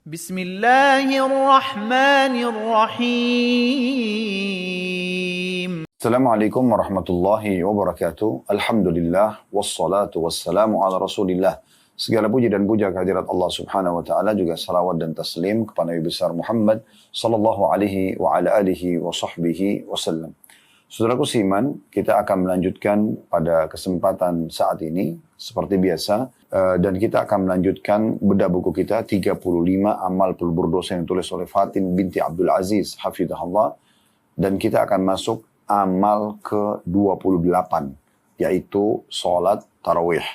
Bismillahirrahmanirrahim. Assalamualaikum warahmatullahi wabarakatuh. Alhamdulillah wassalatu wassalamu ala Rasulillah. Segala puji dan puja kehadirat Allah Subhanahu wa taala, juga salawat dan taslim kepada Nabi besar Muhammad sallallahu alaihi wa ala alihi wa sahbihi wasallam. Saudaraku seiman, kita akan melanjutkan pada kesempatan saat ini seperti biasa, dan kita akan melanjutkan bedah buku kita 35 amal pelebur dosa yang ditulis oleh Fatin binti Abdul Aziz hafizahullah, dan kita akan masuk amal ke-28, yaitu sholat tarawih.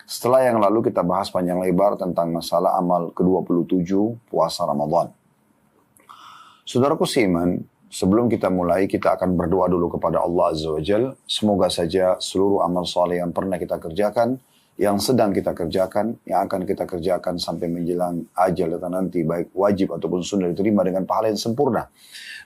Setelah yang lalu kita bahas panjang lebar tentang masalah amal ke-27, puasa Ramadan. Saudaraku seiman, sebelum kita mulai, kita akan berdoa dulu kepada Allah Azza wa Jal. Semoga saja seluruh amal soleh yang pernah kita kerjakan, yang sedang kita kerjakan, yang akan kita kerjakan sampai menjelang ajal datang nanti, baik wajib ataupun sunnah, diterima dengan pahala yang sempurna.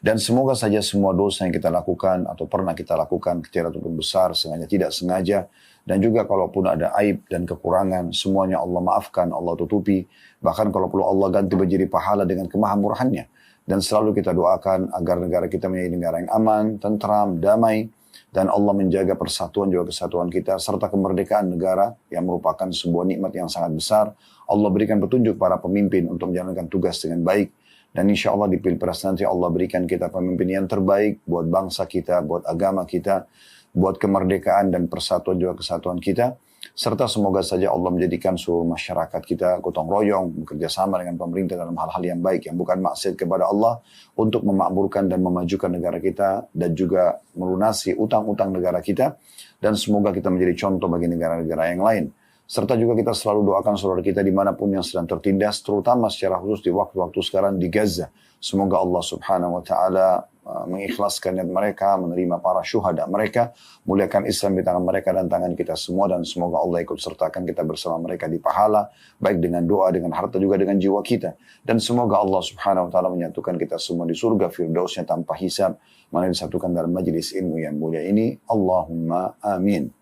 Dan semoga saja semua dosa yang kita lakukan atau pernah kita lakukan, kecil ataupun besar, sengaja tidak sengaja, dan juga kalaupun ada aib dan kekurangan, semuanya Allah maafkan, Allah tutupi. Bahkan kalau perlu Allah ganti menjadi pahala dengan kemahamurahannya. Dan selalu kita doakan agar negara kita menjadi negara yang aman, tentram, damai, dan Allah menjaga persatuan juga kesatuan kita, serta kemerdekaan negara yang merupakan sebuah nikmat yang sangat besar. Allah berikan petunjuk para pemimpin untuk menjalankan tugas dengan baik. Dan insya Allah di Pilpres nanti Allah berikan kita pemimpin yang terbaik buat bangsa kita, buat agama kita, buat kemerdekaan dan persatuan juga kesatuan kita. Serta semoga saja Allah menjadikan seluruh masyarakat kita gotong royong, bekerja sama dengan pemerintah dalam hal-hal yang baik, yang bukan maksiat kepada Allah, untuk memakmurkan dan memajukan negara kita, dan juga melunasi utang-utang negara kita. Dan semoga kita menjadi contoh bagi negara-negara yang lain. Serta juga kita selalu doakan saudara kita dimanapun yang sedang tertindas, terutama secara khusus di waktu-waktu sekarang di Gaza. Semoga Allah Subhanahu wa ta'ala mengikhlaskan niat mereka, menerima para syuhada mereka, muliakan Islam di tangan mereka dan tangan kita semua, dan semoga Allah ikut sertakan kita bersama mereka di pahala, baik dengan doa, dengan harta, juga dengan jiwa kita. Dan semoga Allah Subhanahu wa ta'ala menyatukan kita semua di surga firdausnya tanpa hisab, mana disatukan dalam majelis ilmu yang mulia ini. Allahumma amin.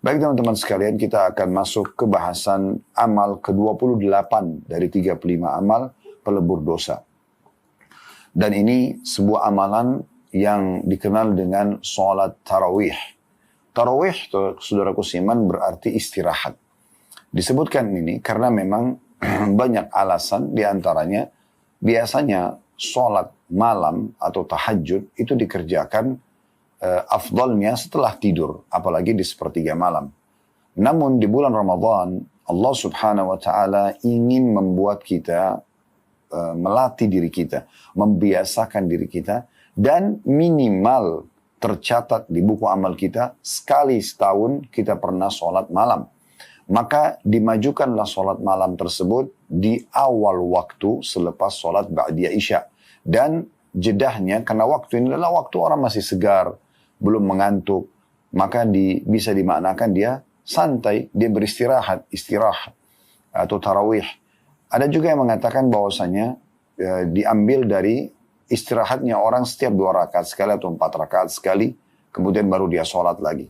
Baik teman-teman sekalian, kita akan masuk ke bahasan amal ke-28 dari 35 amal pelebur dosa. Dan ini sebuah amalan yang dikenal dengan sholat tarawih. Tarawih, saudaraku seiman, berarti istirahat. Disebutkan ini karena memang banyak alasan, diantaranya biasanya sholat malam atau tahajud itu dikerjakan afdalnya setelah tidur, apalagi di sepertiga malam. Namun di bulan Ramadan, Allah Subhanahu wa ta'ala ingin membuat kita melatih diri kita, membiasakan diri kita, dan minimal tercatat di buku amal kita sekali setahun kita pernah sholat malam. Maka dimajukanlah sholat malam tersebut di awal waktu selepas sholat ba'diyah isya. Dan jedahnya, karena waktu ini adalah waktu orang masih segar, belum mengantuk, maka bisa dimaknakan dia santai, dia beristirahat, istirahat atau tarawih. Ada juga yang mengatakan bahwasanya diambil dari istirahatnya orang setiap 2 rakaat sekali atau 4 rakaat sekali, kemudian baru dia sholat lagi.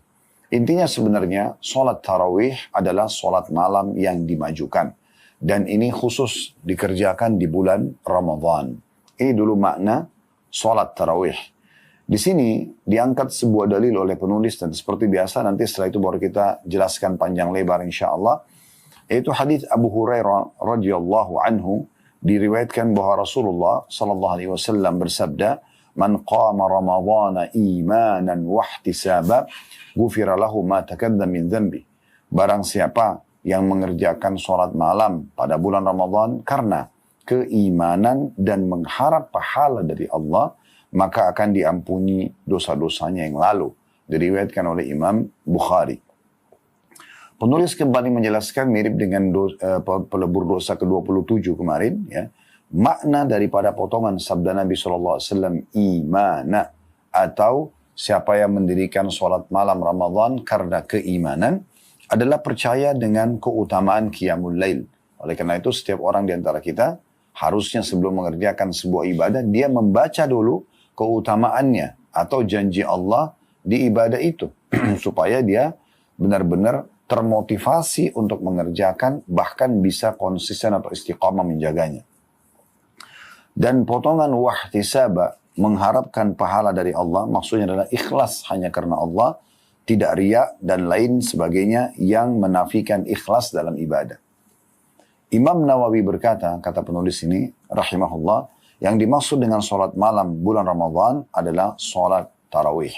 Intinya sebenarnya sholat tarawih adalah sholat malam yang dimajukan. Dan ini khusus dikerjakan di bulan Ramadan. Ini dulu makna sholat tarawih. Di sini diangkat sebuah dalil oleh penulis, dan seperti biasa nanti setelah itu baru kita jelaskan panjang lebar insya Allah. Yaitu hadis Abu Hurairah radhiyallahu anhu, diriwayatkan bahwa Rasulullah sallallahu alaihi wasallam bersabda, "Man qama Ramadhana imanan wa ihtisaba, ghufira lahu ma taqaddama min dhanbi." Barang siapa yang mengerjakan salat malam pada bulan Ramadan karena keimanan dan mengharap pahala dari Allah, maka akan diampuni dosa-dosanya yang lalu. Diriwayatkan oleh Imam Bukhari. Penulis kembali menjelaskan mirip dengan pelebur dosa ke-27 kemarin, ya. Makna daripada potongan sabda Nabi SAW, imana, atau siapa yang mendirikan sholat malam Ramadan karena keimanan, adalah percaya dengan keutamaan qiyamul lail. Oleh karena itu setiap orang di antara kita harusnya sebelum mengerjakan sebuah ibadah, dia membaca dulu keutamaannya atau janji Allah di ibadah itu. Supaya dia benar-benar termotivasi untuk mengerjakan, bahkan bisa konsisten atau istiqamah menjaganya. Dan potongan wahtisaba, mengharapkan pahala dari Allah, maksudnya adalah ikhlas hanya karena Allah, tidak riya dan lain sebagainya yang menafikan ikhlas dalam ibadah. Imam Nawawi berkata, kata penulis ini, rahimahullah, yang dimaksud dengan sholat malam bulan Ramadan adalah sholat tarawih.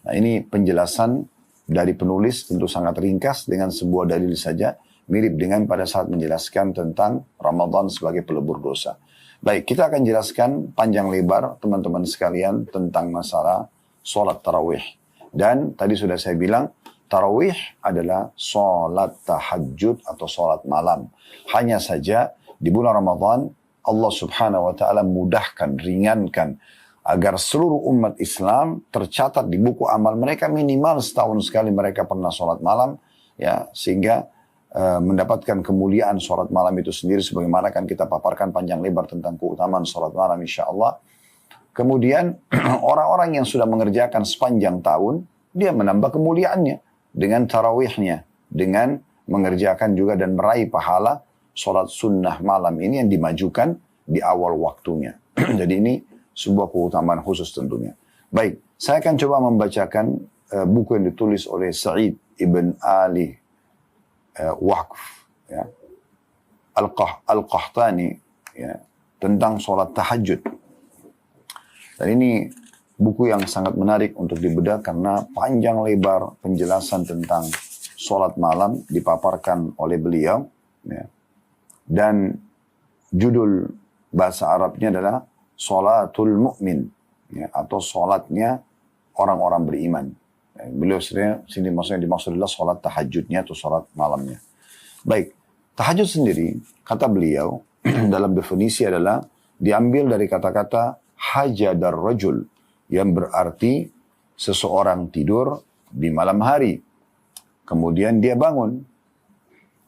Nah, ini penjelasan dari penulis, tentu sangat ringkas dengan sebuah dalil saja, mirip dengan pada saat menjelaskan tentang Ramadan sebagai pelebur dosa. Baik, kita akan jelaskan panjang lebar teman-teman sekalian tentang masalah sholat tarawih. Dan tadi sudah saya bilang, tarawih adalah sholat tahajud atau sholat malam. Hanya saja di bulan Ramadan, Allah subhanahu wa ta'ala mudahkan, ringankan, agar seluruh umat Islam tercatat di buku amal mereka minimal setahun sekali mereka pernah sholat malam, ya, sehingga mendapatkan kemuliaan sholat malam itu sendiri, sebagaimana akan kita paparkan panjang lebar tentang keutamaan sholat malam insya Allah. Kemudian orang-orang yang sudah mengerjakan sepanjang tahun, dia menambah kemuliaannya dengan tarawihnya, dengan mengerjakan juga dan meraih pahala sholat sunnah malam ini yang dimajukan di awal waktunya. Jadi ini sebuah keutamaan khusus tentunya. Baik, saya akan coba membacakan buku yang ditulis oleh Sa'id ibn Ali Waqf, ya, Al-Qahtani, ya, tentang sholat tahajud. Dan ini buku yang sangat menarik untuk dibedah karena panjang lebar penjelasan tentang sholat malam dipaparkan oleh beliau, ya. Dan judul bahasa Arabnya adalah Sholatul Mu'min, ya, atau sholatnya orang-orang beriman. Beliau sini maksudnya dimaksud adalah sholat tahajudnya atau sholat malamnya. Baik, tahajud sendiri, kata beliau, dalam definisi adalah diambil dari kata-kata hajadar rajul, yang berarti seseorang tidur di malam hari. Kemudian dia bangun.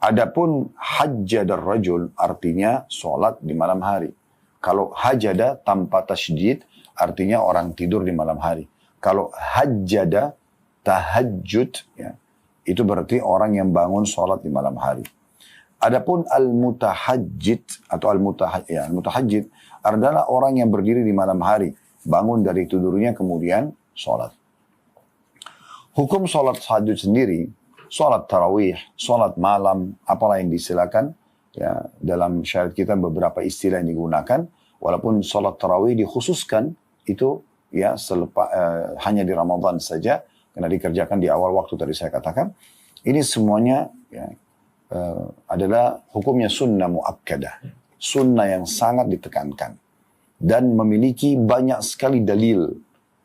Adapun hajadar rajul artinya sholat di malam hari. Kalau hajada tanpa tasydid artinya orang tidur di malam hari. Kalau hajada tahajud, ya, itu berarti orang yang bangun sholat di malam hari. Adapun al-mutahajjid atau al-mutahajjid adalah orang yang berdiri di malam hari, bangun dari tidurnya kemudian sholat. Hukum sholat tahajud sendiri, sholat tarawih, sholat malam, apalah yang disilakan, ya, dalam syariat kita beberapa istilah yang digunakan, walaupun sholat tarawih dikhususkan itu, ya, hanya di Ramadan saja, karena dikerjakan di awal waktu tadi saya katakan. Ini semuanya, ya, adalah hukumnya sunnah muakkadah. Sunnah yang sangat ditekankan. Dan memiliki banyak sekali dalil,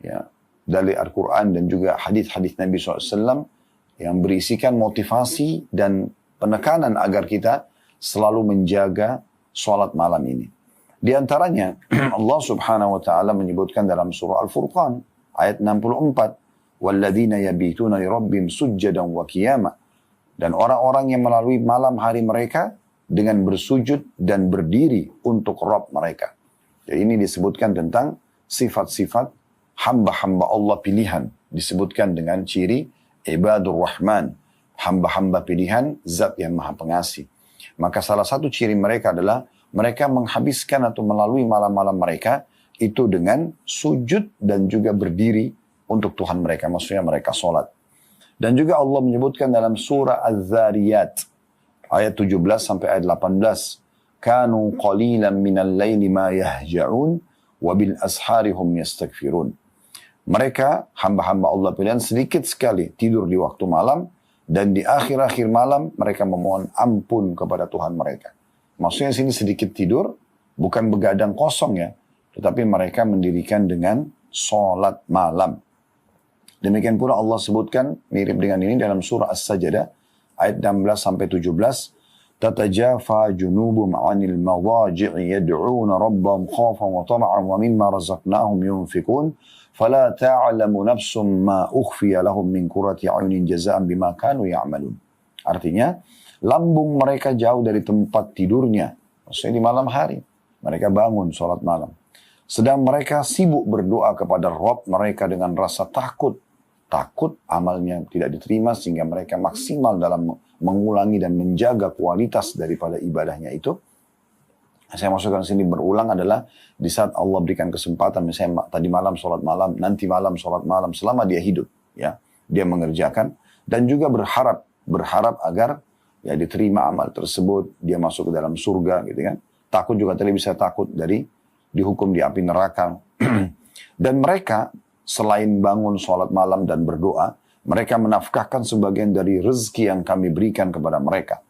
ya, dari Al-Quran dan juga hadis-hadis Nabi SAW yang berisikan motivasi dan penekanan agar kita selalu menjaga sholat malam ini. Di antaranya Allah subhanahu wa ta'ala menyebutkan dalam surah Al-Furqan ayat 64. وَالَّذِينَ يَبِيتُونَ لِرَبِّهِمْ سُجَّدًا وَقِيَامًا. Dan orang-orang yang melalui malam hari mereka dengan bersujud dan berdiri untuk Rabb mereka. Jadi ini disebutkan tentang sifat-sifat hamba-hamba Allah pilihan. Disebutkan dengan ciri ibadur rahman, hamba-hamba pilihan, zat yang maha pengasih. Maka salah satu ciri mereka adalah mereka menghabiskan atau melalui malam-malam mereka itu dengan sujud dan juga berdiri untuk Tuhan mereka, maksudnya mereka sholat. Dan juga Allah menyebutkan dalam surah Az-Zariyat ayat 17 sampai ayat 18, kanu qalilan minal laili ma yahja'un wa bil asharihum yastaghfirun. Mereka hamba-hamba Allah pilihan sedikit sekali tidur di waktu malam, dan di akhir-akhir malam mereka memohon ampun kepada Tuhan mereka. Maksudnya sini sedikit tidur, bukan begadang kosong, ya, tetapi mereka mendirikan dengan sholat malam. Demikian pula Allah sebutkan mirip dengan ini dalam surah As-Sajdah ayat 16 sampai 17. Tatajafa junubum 'anil madaji'i yad'una rabbahum khawfan wa tama'an wa mimma razaqnahum yunfikun fala ta'lamu nafsum ma ukhfiya lahum min qurrati a'yunin jazaa'an bima kanu ya'malun. Artinya, lambung mereka jauh dari tempat tidurnya, maksudnya di malam hari. Mereka bangun sholat malam. Sedang mereka sibuk berdoa kepada Rabb mereka dengan rasa takut. Takut amalnya tidak diterima sehingga mereka maksimal dalam mengulangi dan menjaga kualitas daripada ibadahnya itu. saya masukkan sini berulang adalah di saat Allah berikan kesempatan, misalnya tadi malam sholat malam, nanti malam sholat malam, selama dia hidup, ya, dia mengerjakan dan juga berharap agar ya diterima amal tersebut, dia masuk ke dalam surga, gitu kan. Takut juga tadi bisa takut dari dihukum di api neraka. Dan mereka selain bangun sholat malam dan berdoa, mereka menafkahkan sebagian dari rezeki yang kami berikan kepada mereka.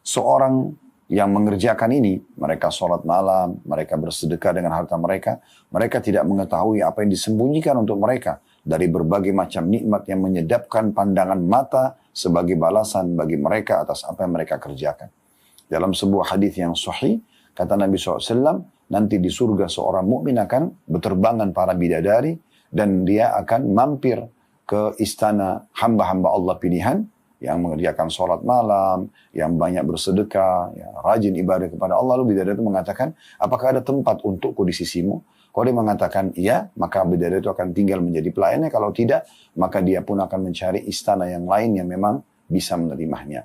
Seorang yang mengerjakan ini, mereka sholat malam, mereka bersedekah dengan harta mereka, mereka tidak mengetahui apa yang disembunyikan untuk mereka dari berbagai macam nikmat yang menyedapkan pandangan mata sebagai balasan bagi mereka atas apa yang mereka kerjakan. Dalam sebuah hadis yang sahih, kata Nabi SAW, nanti di surga seorang mukmin akan berterbangan para bidadari dan dia akan mampir ke istana hamba-hamba Allah pilihan yang mengerjakan sholat malam, yang banyak bersedekah, yang rajin ibadah kepada Allah. Lalu bidadari itu mengatakan, apakah ada tempat untukku di sisimu? Kalau dia mengatakan iya, maka bidadari itu akan tinggal menjadi pelayannya. Kalau tidak, maka dia pun akan mencari istana yang lain yang memang bisa menerimanya.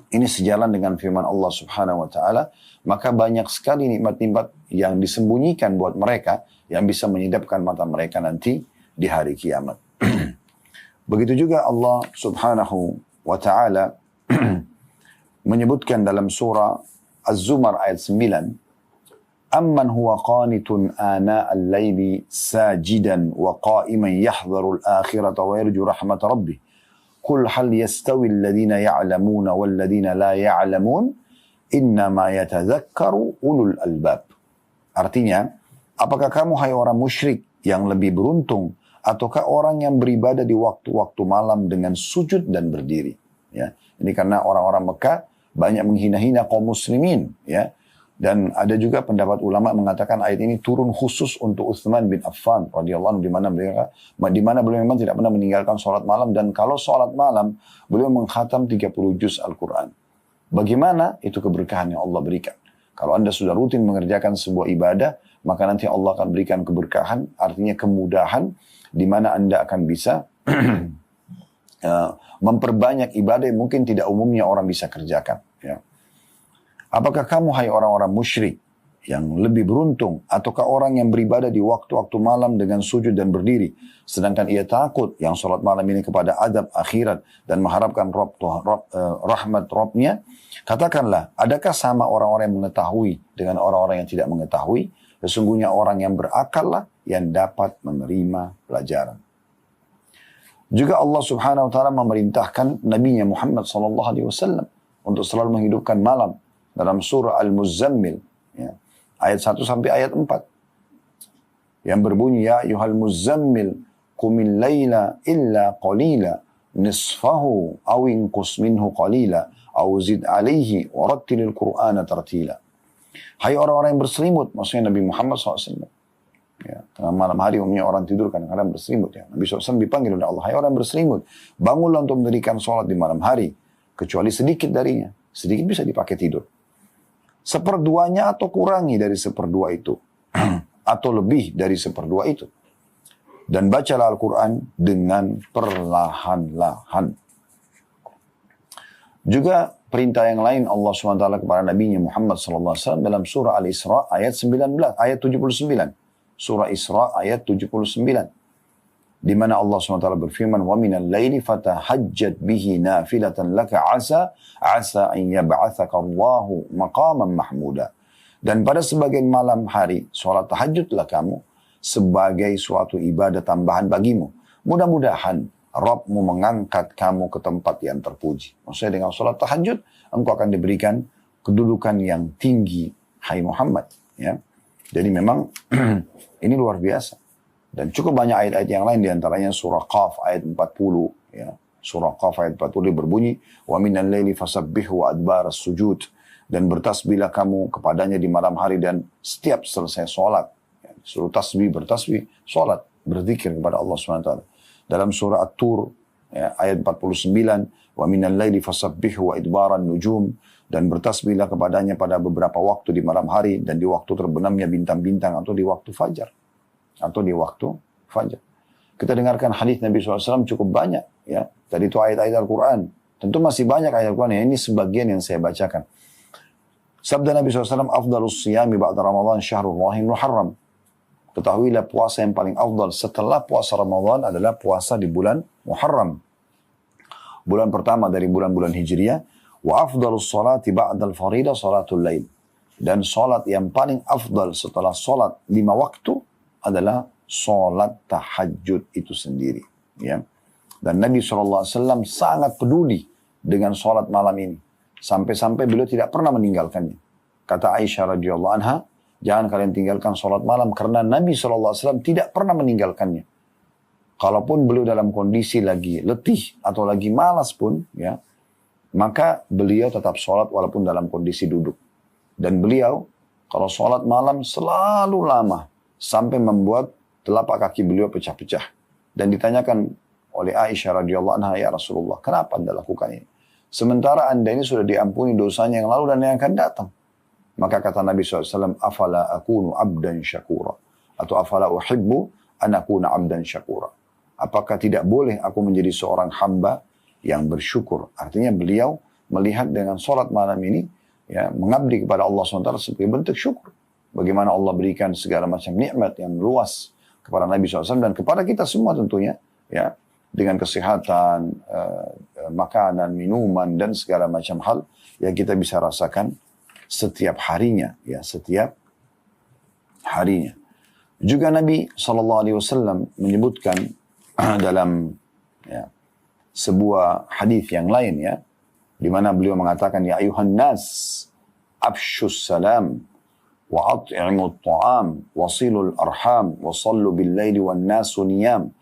Ini sejalan dengan firman Allah Subhanahu wa Ta'ala, maka banyak sekali nikmat-nikmat yang disembunyikan buat mereka yang bisa menyedapkan mata mereka nanti di hari kiamat. Begitu juga Allah Subhanahu wa Ta'ala menyebutkan dalam surah Az-Zumar ayat 9, amman huwa qanitun ana al-layli sajidan wa qa'iman yahdharu al-akhirata wa yarju rahmat rabbih qul hal yastawi alladhina ya'lamuna walladhina la ya'lamun innama yatadhakkaru ulul albab. Artinya, apakah kamu hai orang musyrik yang lebih beruntung ataukah orang yang beribadah di waktu-waktu malam dengan sujud dan berdiri? Ya, ini karena orang-orang Mekah banyak menghina-hina kaum muslimin, ya. Dan ada juga pendapat ulama mengatakan ayat ini turun khusus untuk Utsman bin Affan radhiyallahu anhu, di mana beliau memang tidak pernah meninggalkan sholat malam, dan kalau sholat malam beliau mengkhatam 30 juz Al-Quran. Bagaimana itu keberkahan yang Allah berikan? Kalau Anda sudah rutin mengerjakan sebuah ibadah, maka nanti Allah akan berikan keberkahan, artinya kemudahan, di mana Anda akan bisa memperbanyak ibadah yang mungkin tidak umumnya orang bisa kerjakan. Ya. Apakah kamu hai orang-orang musyrik yang lebih beruntung, ataukah orang yang beribadah di waktu-waktu malam dengan sujud dan berdiri, sedangkan ia takut yang sholat malam ini kepada adab akhirat dan mengharapkan rahmat Rabbnya? Katakanlah, adakah sama orang-orang yang mengetahui dengan orang-orang yang tidak mengetahui? Sesungguhnya orang yang berakal lah yang dapat menerima pelajaran. Juga Allah Subhanahu wa Ta'ala memerintahkan Nabi-Nya Muhammad SAW untuk selalu menghidupkan malam dalam surah Al-Muzammil, ya, ayat 1 sampai ayat 4 yang berbunyi, ya ayyuhal muzammil qumil laila illa qalila nisfahu aw inqus minhu qalila aw zid alaihi warattilil qur'ana tartila. Hai orang-orang yang berselimut, maksudnya Nabi Muhammad SAW. Ya, tengah malam hari umumnya orang tidur kadang-kadang berselimut. Ya. Nabi SAW dipanggil oleh Allah, hai orang yang berselimut, bangunlah untuk mendirikan sholat di malam hari, kecuali sedikit darinya. Sedikit bisa dipakai tidur. Seperduanya atau kurangi dari seperdua itu. Atau lebih dari seperdua itu. Dan bacalah Al-Quran dengan perlahan-lahan. Juga perintah yang lain Allah SWT kepada Nabi Muhammad SAW dalam surah Al-Isra ayat 79. Surah Isra ayat 79. Di mana Allah SWT berfirman, وَمِنَ اللَّيْلِ فَتَحَجَّدْ بِهِ نَافِلَةً لَكَ عَسَى أَنْ يَبْعَثَكَ اللَّهُ مَقَامًا مَحْمُودًا. Dan pada sebagian malam hari, sholat tahajudlah kamu sebagai suatu ibadah tambahan bagimu. Mudah-mudahan Rabbmu mengangkat kamu ke tempat yang terpuji. Maksudnya dengan sholat tahajud, engkau akan diberikan kedudukan yang tinggi, hai Muhammad. Ya. Jadi memang ini luar biasa. Dan cukup banyak ayat-ayat yang lain, diantaranya surah Qaf ayat 40. Ya. Surah Qaf ayat 40 berbunyi, وَمِنَ اللَّيْلِ فَسَبِّهُ وَأَدْبَارَ السُّجُودِ. Dan bertasbihlah kamu kepadanya di malam hari dan setiap selesai sholat. Ya. Suruh tasbih, bertasbih, sholat, berzikir kepada Allah SWT. Dalam surah At-Tur ya, ayat 49, وَمِنَ اللَّيْلِ فَسَبِّهُ وَإِدْبَارَ النُّجُومِ. Dan bertasbihlah kepadanya pada beberapa waktu di malam hari dan di waktu terbenamnya bintang-bintang atau di waktu fajar. Kita dengarkan hadis Nabi SAW cukup banyak. Ya. Tadi itu ayat-ayat Al-Quran. Tentu masih banyak ayat Al-Quran. Ya. Ini sebagian yang saya bacakan. Sabda Nabi SAW, afdalus siyami ba'da Ramadan syahrullahi muharram. Ketahuilah puasa yang paling afdal setelah puasa Ramadan adalah puasa di bulan Muharram. Bulan pertama dari bulan-bulan Hijriah. Wa afdalus salati ba'dal faridah salatul lail. Dan salat yang paling afdal setelah salat 5 waktu adalah salat tahajud itu sendiri. Ya. Dan Nabi SAW sangat peduli dengan salat malam ini. Sampai-sampai beliau tidak pernah meninggalkannya. Kata Aisyah radhiyallahu anha, jangan kalian tinggalkan salat malam karena Nabi SAW tidak pernah meninggalkannya. Kalaupun beliau dalam kondisi lagi letih atau lagi malas pun, ya, maka beliau tetap salat walaupun dalam kondisi duduk. Dan beliau kalau salat malam selalu lama sampai membuat telapak kaki beliau pecah-pecah. Dan ditanyakan oleh Aisyah radhiyallahu anha, ya Rasulullah, kenapa Anda lakukan ini? Sementara Anda ini sudah diampuni dosanya yang lalu dan yang akan datang. Maka kata Nabi SAW, afala akunu abdan syakura. Atau afala uhibbu an akuna abdan syakura. Apakah tidak boleh aku menjadi seorang hamba yang bersyukur? Artinya beliau melihat dengan sholat malam ini, ya, mengabdi kepada Allah SWT sebagai bentuk syukur. Bagaimana Allah berikan segala macam nikmat yang luas kepada Nabi SAW dan kepada kita semua tentunya, ya, dengan kesehatan, makanan, minuman, dan segala macam hal yang kita bisa rasakan setiap harinya, ya, setiap harinya. Juga Nabi SAW menyebutkan dalam, ya, sebuah hadis yang lain, ya, di mana beliau mengatakan, ya ayuhan nas, afshus salam, wa at'imut ta'am, wasilul arham, wa sallu bil laili wan nasu niyam,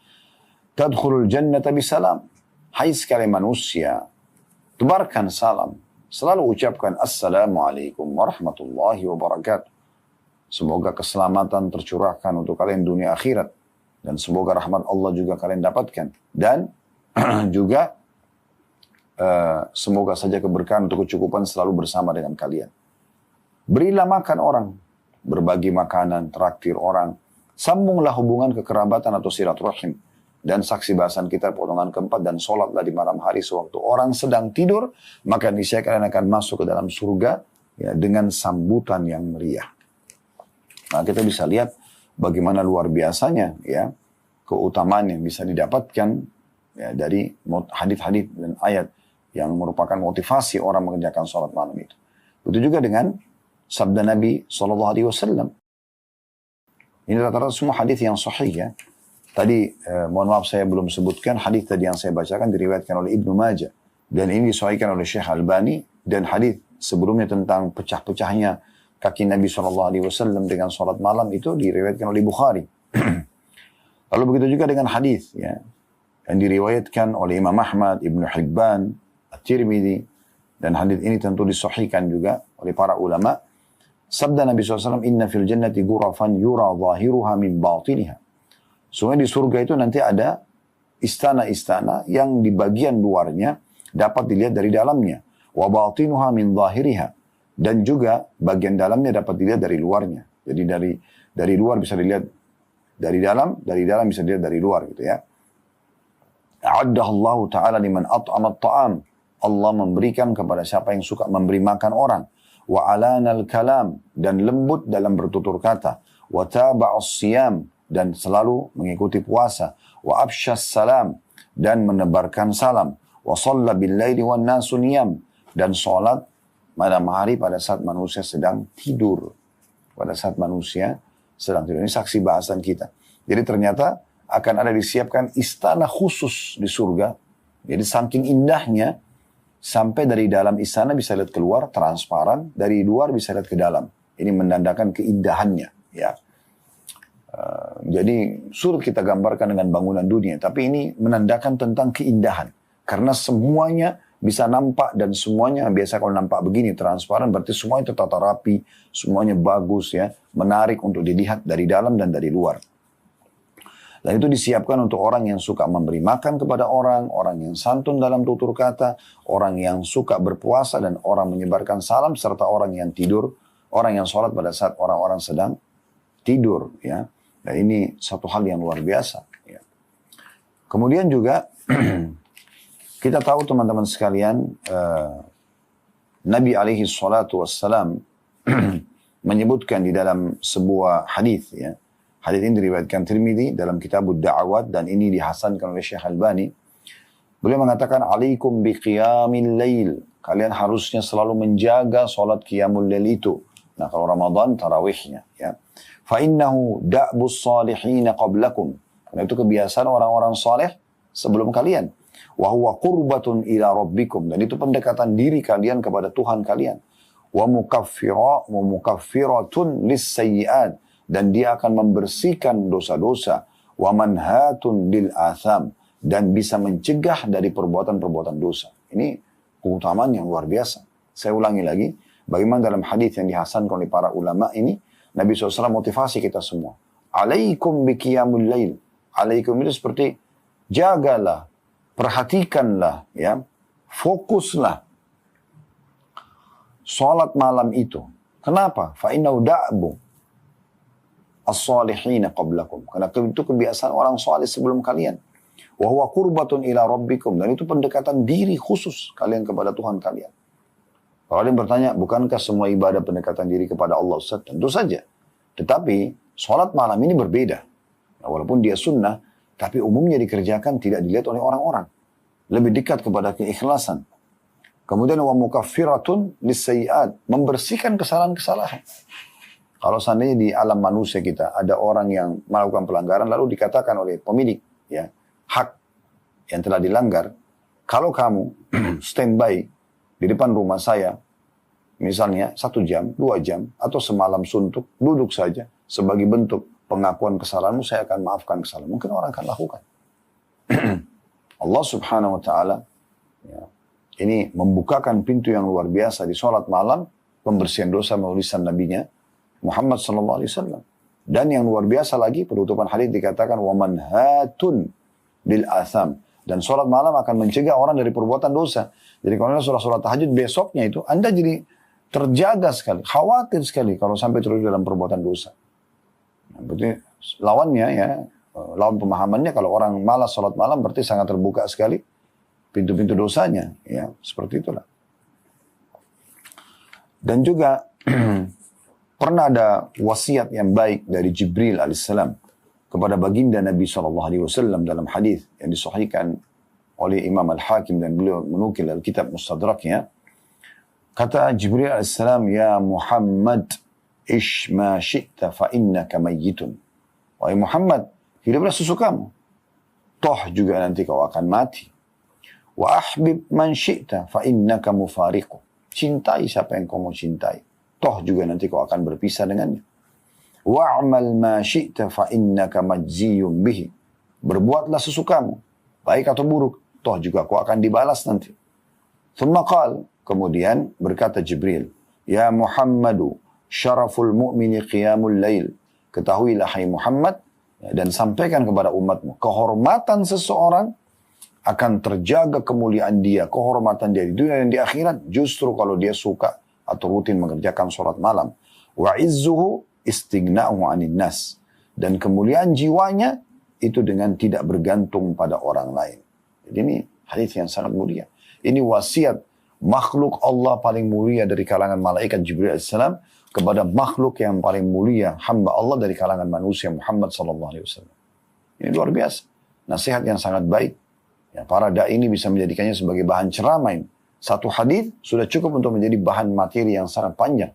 tadkhulul jannata bisalam. Hai sekalian manusia, tebarkan salam. Selalu ucapkan assalamualaikum warahmatullahi wabarakatuh. Semoga keselamatan tercurahkan untuk kalian dunia akhirat. Dan semoga rahmat Allah juga kalian dapatkan. Dan juga semoga saja keberkahan untuk kecukupan selalu bersama dengan kalian. Berilah makan orang. Berbagi makanan, traktir orang. Sambunglah hubungan kekerabatan atau silaturahim. Dan saksi bahasan kita potongan keempat, dan sholatlah di malam hari sewaktu orang sedang tidur, maka niscaya kalian akan masuk ke dalam surga, ya, dengan sambutan yang meriah. Nah, kita bisa lihat bagaimana luar biasanya, ya, keutamaan yang bisa didapatkan, ya, dari hadis-hadis dan ayat yang merupakan motivasi orang mengerjakan sholat malam itu. Begitu juga dengan sabda Nabi SAW. Ini rata-rata semua hadis yang sahih, ya. Tadi, mohon maaf saya belum sebutkan, hadis tadi yang saya bacakan diriwayatkan oleh Ibnu Majah. Dan ini disahihkan oleh Syekh Albani. Dan hadis sebelumnya tentang pecah-pecahnya kaki Nabi SAW dengan sholat malam itu diriwayatkan oleh Bukhari. Lalu begitu juga dengan hadis, ya, yang diriwayatkan oleh Imam Ahmad, Ibnu Hibban, At-Tirmidzi. Dan hadis ini tentu disahihkan juga oleh para ulama. Sabda Nabi SAW, inna fil jannati ghurafan yura zahiruha min batiniha. Sungguh di surga itu nanti ada istana-istana yang di bagian luarnya dapat dilihat dari dalamnya. Wa batinuha min zahiriha. Dan juga bagian dalamnya dapat dilihat dari luarnya. Jadi dari luar bisa dilihat dari dalam bisa dilihat dari luar, gitu, ya. A'addahallahu ta'ala liman at'amat ta'am. Allah memberikan kepada siapa yang suka memberi makan orang. Wa alanal kalam, dan lembut dalam bertutur kata. Wa taba'us siyam, dan selalu mengikuti puasa. Wa afsyas salam, dan menebarkan salam. Wa shalla bil laili wan nasu niyam, dan salat malam hari pada saat manusia sedang tidur. Pada saat manusia sedang tidur. Ini saksi bahasan kita. Jadi ternyata akan ada disiapkan istana khusus di surga. Jadi saking indahnya, sampai dari dalam istana bisa lihat keluar, transparan. Dari luar bisa lihat ke dalam. Ini menandakan keindahannya, ya. Jadi sulit kita gambarkan dengan bangunan dunia, tapi ini menandakan tentang keindahan. Karena semuanya bisa nampak, dan semuanya biasa kalau nampak begini transparan, berarti semuanya tertata rapi, semuanya bagus, ya, menarik untuk dilihat dari dalam dan dari luar. Dan itu disiapkan untuk orang yang suka memberi makan kepada orang, orang yang santun dalam tutur kata, orang yang suka berpuasa, dan orang menyebarkan salam, serta orang yang tidur, orang yang sholat pada saat orang-orang sedang tidur, ya. Dan ini satu hal yang luar biasa, ya. Kemudian juga kita tahu teman-teman sekalian, Nabi alaihi salatu wassalam menyebutkan di dalam sebuah hadis, ya. Hadis ini diriwayatkan Tirmidzi dalam Kitabud Da'awat dan ini dihasankan oleh Syekh Albani. Beliau mengatakan, alaikum biqiyamil lail. Kalian harusnya selalu menjaga salat qiyamul lail itu. Nah, kalau Ramadan tarawihnya, ya. Fa innahu da'bus salihin qablakum. Karena itu kebiasaan orang-orang saleh sebelum kalian. Wa huwa qurbatun ila rabbikum. Dan itu pendekatan diri kalian kepada Tuhan kalian. Wa mukaffiratun lis-sayyi'at. Dan dia akan membersihkan dosa-dosa. Wa manhatun lil atham. Dan bisa mencegah dari perbuatan-perbuatan dosa. Ini keutamaan yang luar biasa. Saya ulangi lagi, bagaimana dalam hadis yang dihasankan oleh para ulama ini, Nabi SAW motivasi kita semua. Alaikum biqiyamul lail. Alaikum itu seperti jagalah, perhatikanlah, ya, fokuslah salat malam itu. Kenapa? Fa innahu da'bu as-salihina qablakum. Karena itu kebiasaan orang saleh sebelum kalian. Wa huwa qurbatun ila rabbikum. Dan itu pendekatan diri khusus kalian kepada Tuhan kalian. Kalau ada yang bertanya, bukankah semua ibadah pendekatan diri kepada Allah Ustaz? Tentu saja. Tetapi, sholat malam ini berbeda. Nah, walaupun dia sunnah, tapi umumnya dikerjakan tidak dilihat oleh orang-orang. Lebih dekat kepada keikhlasan. Kemudian, wa mukaffiratun lis-sayyi'at. Membersihkan kesalahan-kesalahan. Kalau seandainya di alam manusia kita, ada orang yang melakukan pelanggaran, lalu dikatakan oleh pemilik, ya, hak yang telah dilanggar, kalau kamu standby di depan rumah saya, misalnya 1 jam, 2 jam, atau semalam suntuk, duduk saja, sebagai bentuk pengakuan kesalahanmu, saya akan maafkan kesalahan. Mungkin orang akan lakukan. Allah subhanahu wa ta'ala, ya, ini membukakan pintu yang luar biasa di sholat malam, pembersihan dosa melalui lisan nabinya, Muhammad sallallahu alaihi wasallam. Dan yang luar biasa lagi, penutupan hadis dikatakan, wa manhatun lil atham. Dan sholat malam akan mencegah orang dari perbuatan dosa. Jadi kalau Anda sholat tahajud besoknya itu, Anda jadi terjaga sekali, khawatir sekali kalau sampai terus dalam perbuatan dosa. Nah, berarti lawannya, ya, lawan pemahamannya, kalau orang malas sholat malam berarti sangat terbuka sekali pintu-pintu dosanya. Ya, seperti itulah. Dan juga pernah ada wasiat yang baik dari Jibril alaihissalam kepada baginda Nabi SAW dalam hadis yang disahihkan oleh Imam Al-Hakim dan beliau menukil dalam kitab Mustadraknya. Kata Jibril AS, ya Muhammad, ish ma syi'ta fa innaka mayyitun. Wahai Muhammad, hiduplah sesukamu. Toh juga nanti kau akan mati. Wa ahbib man syi'ta fa innaka mufariqu. Cintai siapa yang kau mau cintai. Toh juga nanti kau akan berpisah dengannya. Wa'amal ma syi'ta fa innaka majziyun bihi. Berbuatlah sesukamu, baik atau buruk, toh juga kau akan dibalas nanti. Thumma qal, kemudian berkata Jibril, ya Muhammadu, syaraful mu'mini qiyamul lail. Ketahuilah hai Muhammad, dan sampaikan kepada umatmu, kehormatan seseorang akan terjaga kemuliaan dia, kehormatan dia di dunia dan di akhirat, justru kalau dia suka atau rutin mengerjakan sholat malam. Wa izzuhu istighna'u 'anil nas, dan kemuliaan jiwanya itu dengan tidak bergantung pada orang lain. Jadi ini hadis yang sangat mulia. Ini wasiat makhluk Allah paling mulia dari kalangan malaikat Jibril alaihissalam kepada makhluk yang paling mulia hamba Allah dari kalangan manusia Muhammad sallallahu alaihi wasallam. Ini luar biasa. Nasihat yang sangat baik. Ya, para dai ini bisa menjadikannya sebagai bahan ceramah. Satu hadis sudah cukup untuk menjadi bahan materi yang sangat panjang.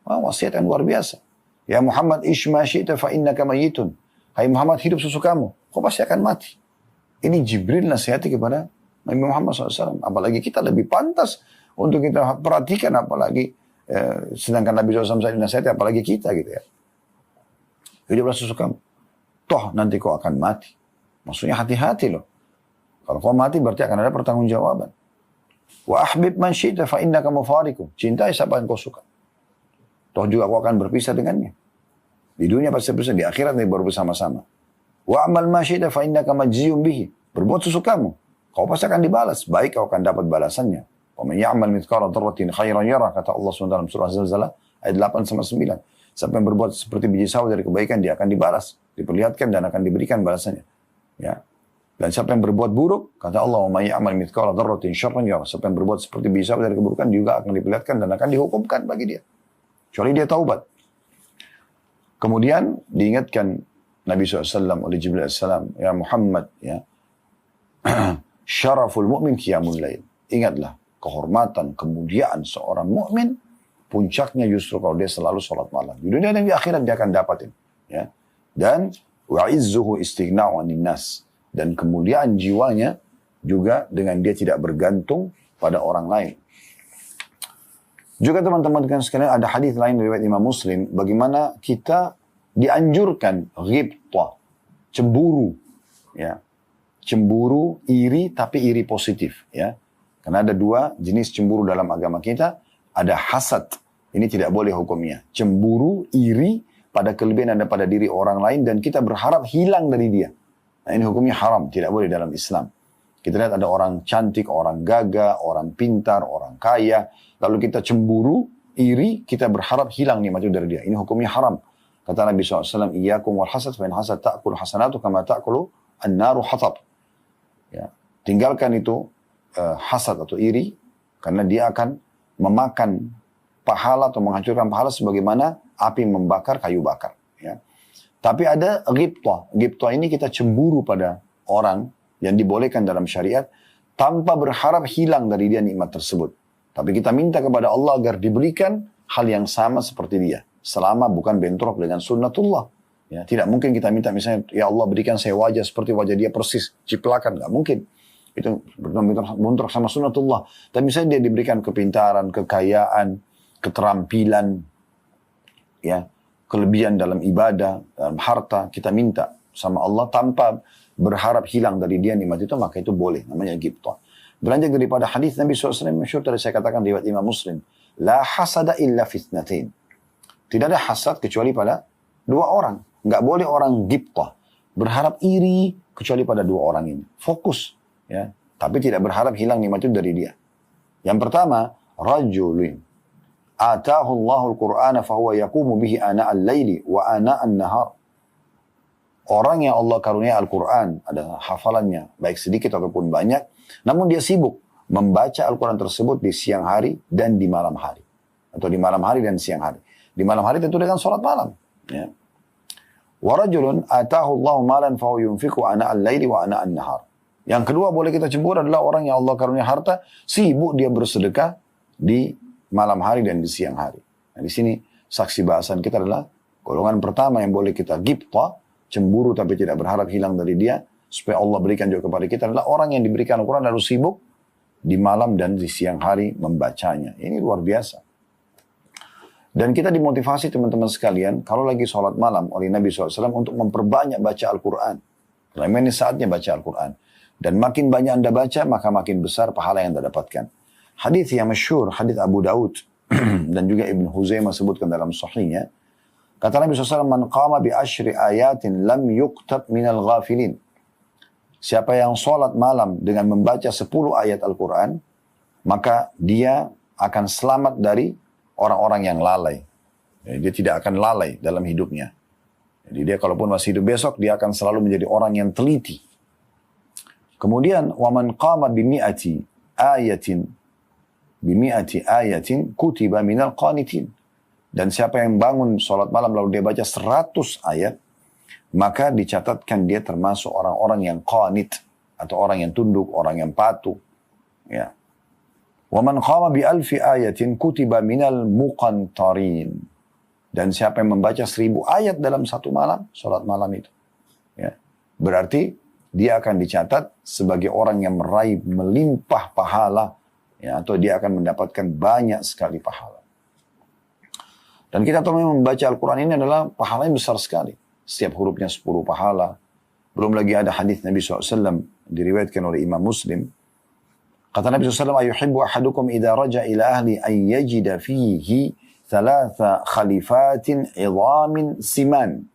Wasiat yang luar biasa. Ya Muhammad, ish ma syi'ta fa innaka mayyitun. Hai Muhammad, hidup sesukamu, kau pasti akan mati. Ini Jibril nasihati kepada Nabi Muhammad SAW. Apalagi kita lebih pantas untuk kita perhatikan, apalagi sedangkan Nabi SAW nasihati, apalagi kita gitu ya. Hiduplah sesukamu. Toh nanti kau akan mati. Maksudnya hati-hati loh. Kalau kau mati berarti akan ada pertanggungjawaban. Wa ahbib man syi'ta fa innaka mufariqu. Cintai siapa yang kau suka. Toh juga kau akan berpisah dengannya. Di dunia pasti berpisah, di akhirat nanti baru bersama-sama. Wa amal ma syi'ta fa innaka majziyun bihi. Berbuat sesukamu, kau pasti akan dibalas. Baik kau akan dapat balasannya. Wa man ya'mal mithqala dzarratin khairan yarah, kata Allah SWT dalam surah Zalzalah ayat 8-9. Siapa yang berbuat seperti biji sawi dari kebaikan, dia akan dibalas, diperlihatkan dan akan diberikan balasannya. Ya. Dan siapa yang berbuat buruk, kata Allah, wa man ya'mal mithqala dzarratin syarran yarah. Siapa yang berbuat seperti biji sawi dari keburukan juga akan diperlihatkan dan akan dihukumkan bagi dia. Kecuali dia taubat. Kemudian diingatkan Nabi SAW oleh Jibril AS, ya Muhammad, ya, syaraful mu'min qiyamul lail. Ingatlah, kehormatan, kemuliaan seorang mukmin puncaknya justru kalau dia selalu sholat malam. Di dunia dan di akhirat dia akan dapatin. Ya. Dan wa'izzuhu istighna'u 'anil nas. Dan kemuliaan jiwanya juga dengan dia tidak bergantung pada orang lain. Juga teman-teman sekalian ada hadis lain riwayat Imam Muslim bagaimana kita dianjurkan ghibtah, cemburu, ya. Cemburu iri tapi iri positif, ya. Karena ada dua jenis cemburu dalam agama kita, ada hasad. Ini tidak boleh hukumnya. Cemburu iri pada kelebihan ada pada diri orang lain dan kita berharap hilang dari dia. Nah, ini hukumnya haram, tidak boleh dalam Islam. Kita lihat ada orang cantik, orang gagah, orang pintar, orang kaya. Lalu kita cemburu, iri, kita berharap hilang nikmat itu dari dia. Ini hukumnya haram. Kata Nabi SAW, Iyakum wal hasad, fa in hasad ta'kul hasanatu kama ta'kulu an-naru hatab. Ya. Tinggalkan itu hasad atau iri, karena dia akan memakan pahala atau menghancurkan pahala sebagaimana api membakar kayu bakar. Ya. Tapi ada ghibtah. Ghibtah ini kita cemburu pada orang yang dibolehkan dalam syariat tanpa berharap hilang dari dia nikmat tersebut. Tapi kita minta kepada Allah agar diberikan hal yang sama seperti dia. Selama bukan bentrok dengan sunnatullah. Ya, tidak mungkin kita minta misalnya, ya Allah berikan saya wajah seperti wajah dia persis. Ciplakan, nggak mungkin. Itu bentrok sama sunnatullah. Tapi misalnya dia diberikan kepintaran, kekayaan, keterampilan, ya, kelebihan dalam ibadah, dalam harta. Kita minta sama Allah tanpa berharap hilang dari dia nikmat itu, maka itu boleh. Namanya ghibtah. Beranjak daripada hadis Nabi SAW, masyhur tadi saya katakan riwayat Imam Muslim. La hasada illa fitnatain. Tidak ada hasad kecuali pada dua orang. Nggak boleh orang ghibtah. Berharap iri kecuali pada dua orang ini. Fokus. Ya. Tapi tidak berharap hilang nikmat itu dari dia. Yang pertama, rajulun. Atahu Allahul Qur'ana fahuwa yakumu bihi ana'al layli wa ana'an nahar. Orang yang Allah karunia Al-Quran, ada hafalannya, baik sedikit ataupun banyak, namun dia sibuk membaca Al-Quran tersebut di siang hari dan di malam hari. Atau di malam hari dan siang hari. Di malam hari tentu dengan sholat malam. Ya. Warajulun atahu Allahu malan fahu yunfiku ana'al layli wa ana'an nahar. Yang kedua boleh kita cemburu adalah orang yang Allah karunia harta, sibuk dia bersedekah di malam hari dan di siang hari. Nah, di sini saksi bahasan kita adalah golongan pertama yang boleh kita ghibtah, cemburu tapi tidak berharap hilang dari dia, supaya Allah berikan juga kepada kita adalah orang yang diberikan Al-Quran lalu sibuk di malam dan di siang hari membacanya. Ini luar biasa. Dan kita dimotivasi teman-teman sekalian, kalau lagi sholat malam oleh Nabi SAW untuk memperbanyak baca Al-Quran. Karena ini saatnya baca Al-Quran. Dan makin banyak anda baca, maka makin besar pahala yang anda dapatkan. Hadis yang masyhur, hadis Abu Daud, dan juga Ibn Huzaimah sebutkan dalam sahihnya, kata Nabi SAW, man qama bi ashri ayatin lam yuktab minal ghafilin. Siapa yang sholat malam dengan membaca 10 ayat Al-Quran, maka dia akan selamat dari orang-orang yang lalai. Jadi dia tidak akan lalai dalam hidupnya. Jadi dia kalaupun masih hidup besok, dia akan selalu menjadi orang yang teliti. Kemudian, وَمَنْ قَامَ بِمِئَةِ آيَةٍ كُتِبَ مِنَ الْقَانِتِينَ. Dan siapa yang bangun sholat malam lalu dia baca 100 ayat, maka dicatatkan dia termasuk orang-orang yang qanit, atau orang yang tunduk, orang yang patuh. Ya. وَمَنْ قَامَ بِأَلْفِ آيَةٍ كُتِبَ مِنَ الْمُقَنْطَرِينَ. Dan siapa yang membaca 1000 ayat dalam satu malam, sholat malam itu, ya, berarti dia akan dicatat sebagai orang yang meraih melimpah pahala, ya, atau dia akan mendapatkan banyak sekali pahala. Dan kita tahu memang membaca Al-Quran ini adalah pahalanya besar sekali. Setiap hurufnya 10 pahala. Belum lagi ada hadis Nabi SAW diriwayatkan oleh Imam Muslim. Kata Nabi SAW, ayuhibbu ahadukum idha raja ila ahli an yajida fihi thalatha khalifatin idhamin siman.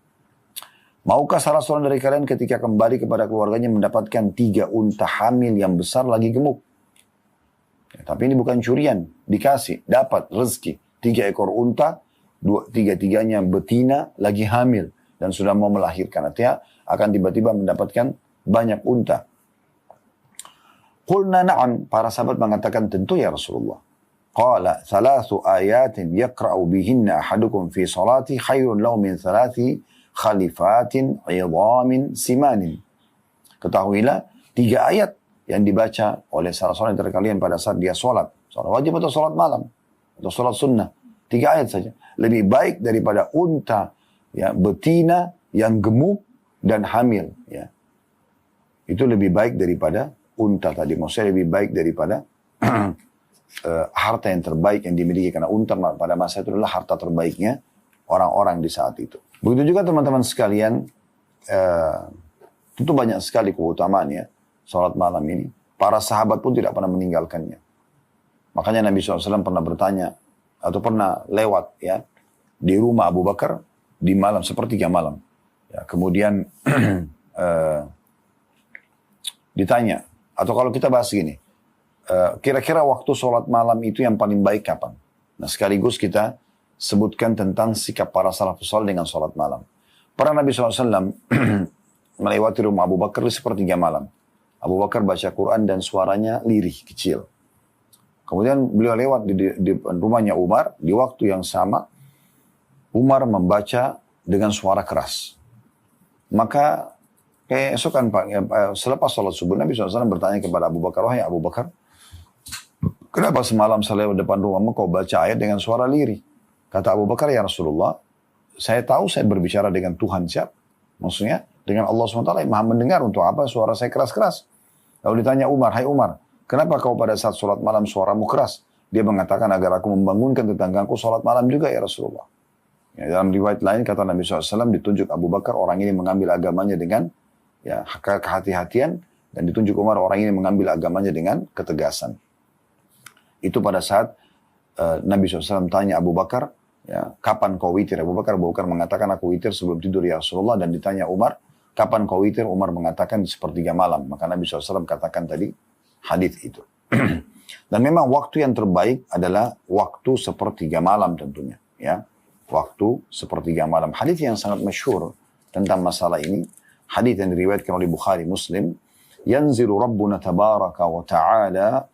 Maukah salah seorang dari kalian ketika kembali kepada keluarganya mendapatkan 3 unta hamil yang besar lagi gemuk? Ya, tapi ini bukan curian, dikasih, dapat rezeki. 3 ekor unta, 3-3-nya betina lagi hamil dan sudah mau melahirkan. Artinya akan tiba-tiba mendapatkan banyak unta. Qulna na'am, para sahabat mengatakan tentu ya Rasulullah. Qala thalathu ayatin yaqra'u bihinna ahadukum fi salati khairun lahu min thalathi khalifatin 'idhamin simanin. Ketahuilah 3 ayat yang dibaca oleh salah seorang dari kalian pada saat dia sholat. Sholat wajib atau sholat malam. Atau sholat sunnah. 3 ayat saja. Lebih baik daripada unta ya, betina yang gemuk dan hamil. Ya. Itu lebih baik daripada unta tadi. Maksudnya lebih baik daripada harta yang terbaik yang dimiliki. Karena unta pada masa itu adalah harta terbaiknya orang-orang di saat itu. Begitu juga teman-teman sekalian, tentu banyak sekali keutamaan ya, sholat malam ini. Para sahabat pun tidak pernah meninggalkannya. Makanya Nabi SAW pernah bertanya, atau pernah lewat ya, di rumah Abu Bakar, di malam, sepertiga malam. Ya, kemudian ditanya, atau kalau kita bahas gini, kira-kira waktu sholat malam itu yang paling baik kapan? Nah sekaligus kita sebutkan tentang sikap para salafus saleh dengan sholat malam. Pernah Nabi SAW melewati rumah Abu Bakar di sepertiga malam. Abu Bakar baca Quran dan suaranya lirih, kecil. Kemudian beliau lewat di rumahnya Umar, di waktu yang sama, Umar membaca dengan suara keras. Maka keesokan selepas sholat subuh, Nabi SAW bertanya kepada Abu Bakar, wahai Abu Bakar, kenapa semalam saya lewat depan rumahmu kau baca ayat dengan suara lirih? Kata Abu Bakar, ya Rasulullah, saya tahu saya berbicara dengan Tuhan siapa? Maksudnya dengan Allah SWT yang maha mendengar, untuk apa suara saya keras-keras? Lalu ditanya Umar, hai Umar, kenapa kau pada saat sholat malam suaramu keras? Dia mengatakan agar aku membangunkan tetanggaku sholat malam juga ya Rasulullah. Ya, dalam riwayat lain kata Nabi SAW, ditunjuk Abu Bakar orang ini mengambil agamanya dengan ya, kehati-hatian, dan ditunjuk Umar orang ini mengambil agamanya dengan ketegasan. Itu pada saat Nabi SAW tanya Abu Bakar, ya, kapan kau witir? Abu Bakar mengatakan aku witir sebelum tidur ya Rasulullah. Dan ditanya Umar, kapan kau witir? Umar mengatakan di sepertiga malam. Maka Nabi SAW katakan tadi hadis itu. Dan memang waktu yang terbaik adalah waktu sepertiga malam tentunya. Ya, waktu sepertiga malam. Hadis yang sangat masyhur tentang masalah ini, hadis yang diriwayatkan oleh Bukhari Muslim, yanzilu Rabbuna tabaraka wa ta'ala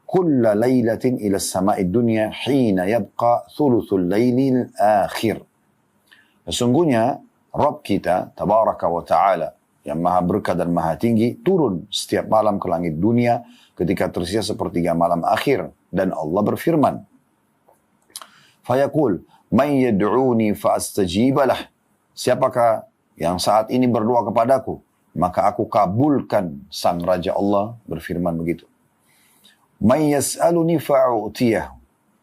kulla laylatin ila as-sama'i dunya hina yabqa thuluthul laylil akhir. Sesungguhnya Rabb kita tabaraka wa ta'ala yang maha berkah dan maha tinggi turun setiap malam ke langit dunia ketika tersisa sepertiga malam akhir, dan Allah berfirman, fayaqul man yad'uni fa astajibalah, siapakah yang saat ini berdoa kepadaku maka aku kabulkan. Sang Raja Allah berfirman begitu. Man yas'aluni fa'u'tiyah,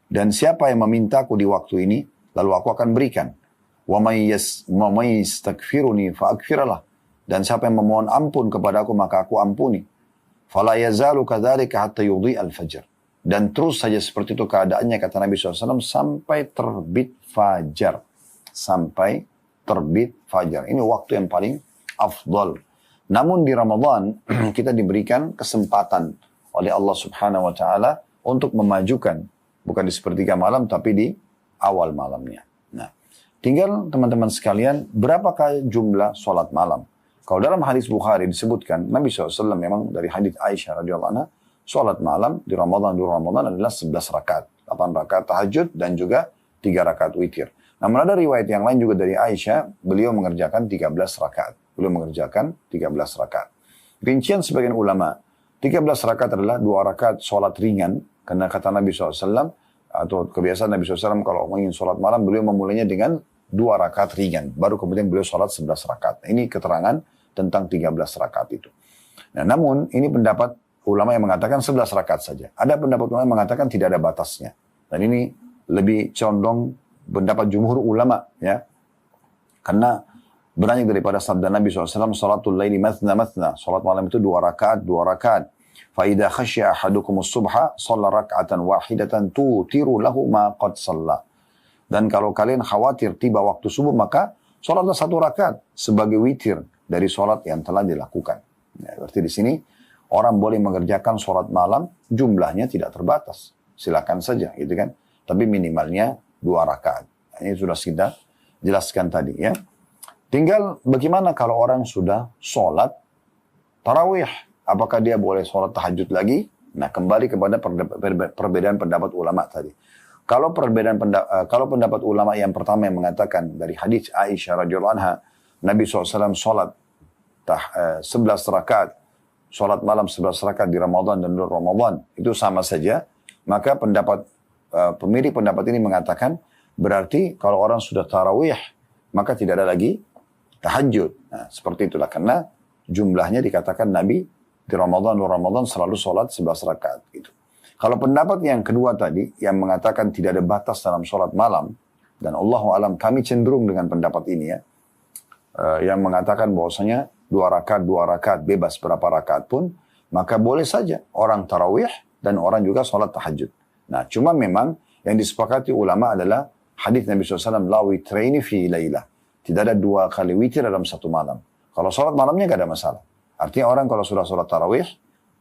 dan siapa yang memintaku di waktu ini lalu aku akan berikan. Wa man yastaghfiruni fa'aghfirlah, dan siapa yang memohon ampun kepadaku maka aku ampuni. Fala yazalu kadzalika hatta yudhi'al fajr, dan terus saja seperti itu keadaannya kata Nabi SAW sampai terbit fajar. Sampai terbit fajar. Ini waktu yang paling afdal. Namun di Ramadan kita diberikan kesempatan oleh Allah Subhanahu wa taala untuk memajukan, bukan di sepertiga malam tapi di awal malamnya. Nah, tinggal teman-teman sekalian, berapakah jumlah sholat malam? Kalau dalam hadis Bukhari disebutkan, Nabi SAW memang dari hadis Aisyah radhiyallahu anha, sholat malam di Ramadan adalah 11 rakaat, 8 rakaat tahajud dan juga 3 rakaat witir. Namun ada riwayat yang lain juga dari Aisyah, beliau mengerjakan 13 rakaat. Rincian sebagian ulama, 13 rakaat adalah 2 rakaat sholat ringan, karena kata Nabi SAW, atau kebiasaan Nabi SAW kalau ingin sholat malam, beliau memulainya dengan 2 rakaat ringan, baru kemudian beliau sholat 11 rakaat. Ini keterangan tentang 13 rakaat itu. Nah, namun ini pendapat ulama yang mengatakan 11 rakaat saja. Ada pendapat ulama yang mengatakan tidak ada batasnya. Dan ini lebih condong pendapat jumhur ulama, ya. Karena beranjak daripada sabda Nabi SAW, salatul laili mathna mathna, salat malam itu 2 rakaat. Fa idza khasya ahadukumus subha shalla rak'atan wahidatan tutiru lahu ma qad shalla. Dan kalau kalian khawatir tiba waktu subuh, maka salatlah 1 rakaat sebagai witir dari salat yang telah dilakukan. Ya, berarti di sini orang boleh mengerjakan salat malam, jumlahnya tidak terbatas. Silakan saja, gitu kan. Tapi minimalnya 2 rakaat. Ini sudah kita jelaskan tadi, ya. Tinggal bagaimana kalau orang sudah sholat tarawih? Apakah dia boleh sholat tahajud lagi? Nah, kembali kepada perbedaan pendapat ulama tadi. Kalau kalau pendapat ulama yang pertama yang mengatakan dari hadis Aisyah radhiyallahu anha, Nabi SAW sholat 11 rakaat, sholat malam 11 rakaat di Ramadan dan luar Ramadan, itu sama saja. Maka pemilik pendapat ini mengatakan, berarti kalau orang sudah tarawih, maka tidak ada lagi tahajud. Nah, seperti itulah, karena jumlahnya dikatakan Nabi di Ramadan, luar Ramadan selalu sholat 11 rakaat. Gitu. Kalau pendapat yang kedua tadi, yang mengatakan tidak ada batas dalam sholat malam, dan Allahu alam kami cenderung dengan pendapat ini ya, yang mengatakan bahwasanya 2 rakaat, bebas berapa rakaat pun, maka boleh saja orang tarawih dan orang juga sholat tahajud. Nah, cuma memang yang disepakati ulama adalah hadis Nabi SAW, la witraini fi lailah. Tidak ada 2 kali witir dalam satu malam. Kalau sholat malamnya gak ada masalah. Artinya orang kalau sudah sholat tarawih,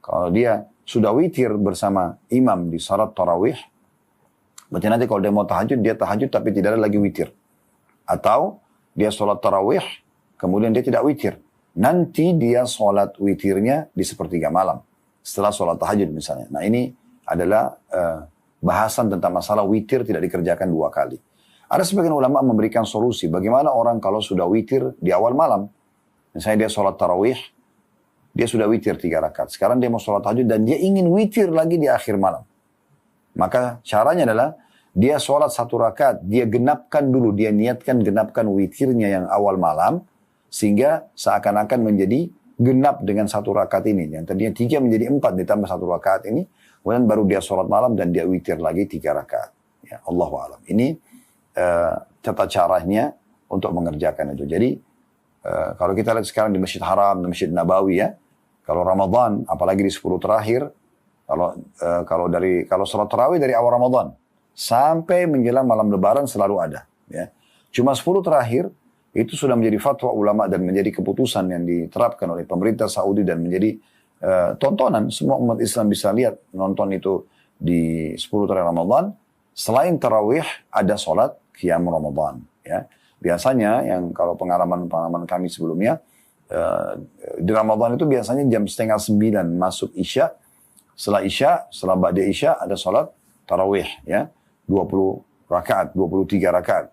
kalau dia sudah witir bersama imam di sholat tarawih, berarti nanti kalau dia mau tahajud, dia tahajud tapi tidak ada lagi witir. Atau dia sholat tarawih, kemudian dia tidak witir. Nanti dia sholat witirnya di sepertiga malam. Setelah sholat tahajud misalnya. Nah ini adalah bahasan tentang masalah witir tidak dikerjakan 2 kali. Ada sebagian ulama memberikan solusi. Bagaimana orang kalau sudah witir di awal malam. Misalnya dia sholat tarawih, dia sudah witir 3 rakaat. Sekarang dia mau sholat tahajud dan dia ingin witir lagi di akhir malam. Maka caranya adalah dia sholat 1 rakaat, dia genapkan dulu, dia niatkan genapkan witirnya yang awal malam, sehingga seakan-akan menjadi genap dengan 1 rakaat ini. Yang tadinya 3 menjadi 4 ditambah 1 rakaat ini, kemudian baru dia sholat malam dan dia witir lagi 3 rakaat. Ya, Allahu a'lam. Ini tata caranya untuk mengerjakan itu. Jadi kalau kita lihat sekarang di Masjid Haram, di Masjid Nabawi ya, kalau Ramadan, apalagi di 10 terakhir, kalau sholat tarawih dari awal Ramadan sampai menjelang malam Lebaran selalu ada. Ya. Cuma 10 terakhir itu sudah menjadi fatwa ulama dan menjadi keputusan yang diterapkan oleh pemerintah Saudi dan menjadi tontonan. Semua umat Islam bisa lihat, nonton itu di 10 terakhir Ramadan. Selain tarawih ada sholat qiyam Ramadan. Ya. Biasanya yang kalau pengalaman kami sebelumnya, di Ramadan itu biasanya jam 8:30 masuk Isya. Setelah Isya, setelah Ba'da Isya ada sholat tarawih. Ya, 20 rakaat, 23 rakaat.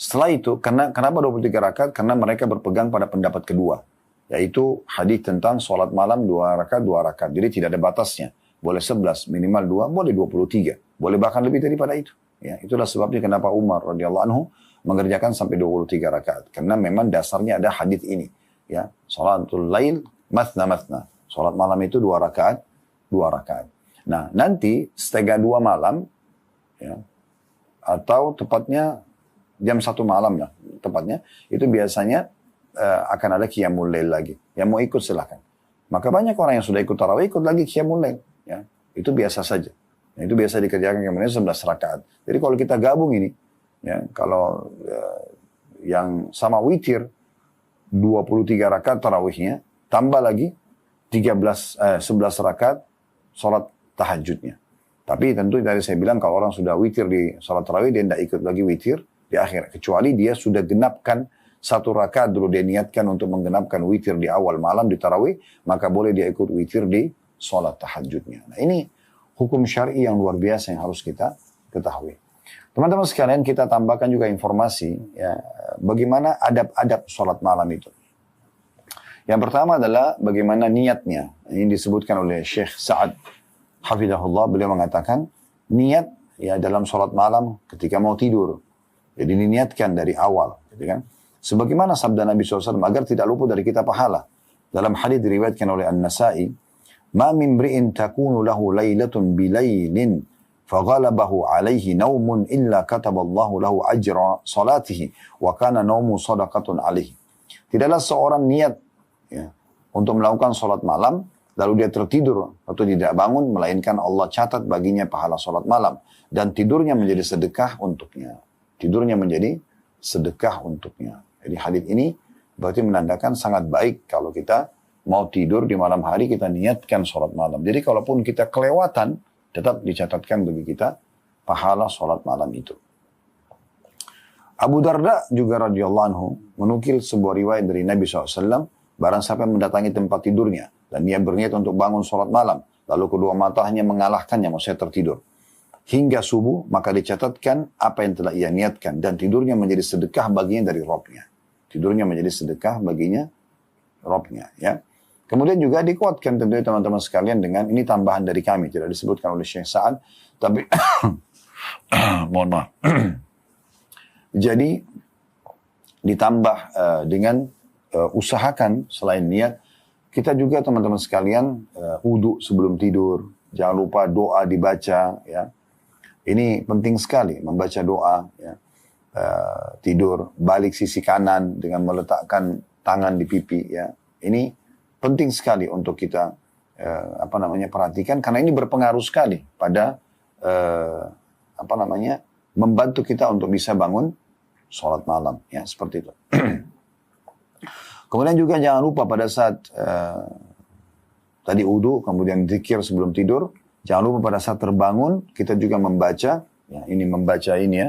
Setelah itu, kenapa 23 rakaat? Karena mereka berpegang pada pendapat kedua. Yaitu hadis tentang sholat malam 2 rakaat, 2 rakaat. Jadi tidak ada batasnya. Boleh 11, minimal 2, boleh 23. Boleh bahkan lebih daripada itu. Ya, itulah sebabnya kenapa Umar radhiyallahu anhu mengerjakan sampai 23 rakaat. Karena memang dasarnya ada hadis ini. Ya, sholatul lail mathna. Sholat malam itu 2 rakaat, 2 rakaat. Nah, nanti setengah 2 malam, ya, atau tepatnya jam 1 malam lah, tepatnya, itu biasanya akan ada qiyamul lail lagi. Yang mau ikut silahkan. Maka banyak orang yang sudah ikut tarawih, ikut lagi qiyamul lail. Ya, itu biasa saja. Nah, itu biasa dikerjakan kemudian 11 rakaat. Jadi kalau kita gabung ini, ya, kalau yang sama witir 23 rakaat tarawihnya, tambah lagi 11 rakaat sholat tahajudnya. Tapi tentu tadi saya bilang kalau orang sudah witir di sholat tarawih, dia tidak ikut lagi witir di akhir. Kecuali dia sudah genapkan 1 rakaat dulu, dia niatkan untuk menggenapkan witir di awal malam di tarawih, maka boleh dia ikut witir di sholat tahajudnya. Nah ini hukum syar'i yang luar biasa yang harus kita ketahui. Teman-teman sekalian, kita tambahkan juga informasi ya, bagaimana adab-adab sholat malam itu. Yang pertama adalah bagaimana niatnya. Ini disebutkan oleh Syekh Sa'ad Hafidahullah. Beliau mengatakan niat ya dalam sholat malam ketika mau tidur. Jadi diniatkan dari awal. Gitu kan? Sebagaimana sabda Nabi SAW agar tidak luput dari kita pahala. Dalam hadis diriwayatkan oleh An-Nasai, ma min mri'in takunu lahu lailatun bilailin faghalabahu alaihi naumun illa kataballahu lahu ajra salatihi wa kana naumu sadaqatun alaihi. Tidaklah seorang niat ya, untuk melakukan sholat malam lalu dia tertidur atau tidak bangun, melainkan Allah catat baginya pahala sholat malam dan tidurnya menjadi sedekah untuknya. Tidurnya menjadi sedekah untuknya. Jadi hadis ini berarti menandakan sangat baik kalau kita mau tidur di malam hari, kita niatkan sholat malam. Jadi kalaupun kita kelewatan, tetap dicatatkan bagi kita pahala sholat malam itu. Abu Darda juga radhiyallahu anhu menukil sebuah riwayat dari Nabi SAW, barang siapa yang mendatangi tempat tidurnya, dan dia berniat untuk bangun sholat malam, lalu kedua mata hanya mengalahkannya, maksudnya tertidur. Hingga subuh, maka dicatatkan apa yang telah ia niatkan. Dan tidurnya menjadi sedekah baginya dari Rabbnya. Tidurnya menjadi sedekah baginya Rabbnya. Ya. Kemudian juga dikuatkan tentunya teman-teman sekalian dengan, ini tambahan dari kami, tidak disebutkan oleh Syekh Sa'ad, tapi mohon maaf. Jadi ditambah dengan usahakan selain niat, kita juga teman-teman sekalian wudu sebelum tidur, jangan lupa doa dibaca, ya. Ini penting sekali membaca doa, ya. Tidur balik sisi kanan dengan meletakkan tangan di pipi, ya. Ini penting sekali untuk kita perhatikan, karena ini berpengaruh sekali pada membantu kita untuk bisa bangun sholat malam, ya, seperti itu. Kemudian juga jangan lupa pada saat tadi wudu, kemudian zikir sebelum tidur, jangan lupa pada saat terbangun kita juga membaca, ya, ya.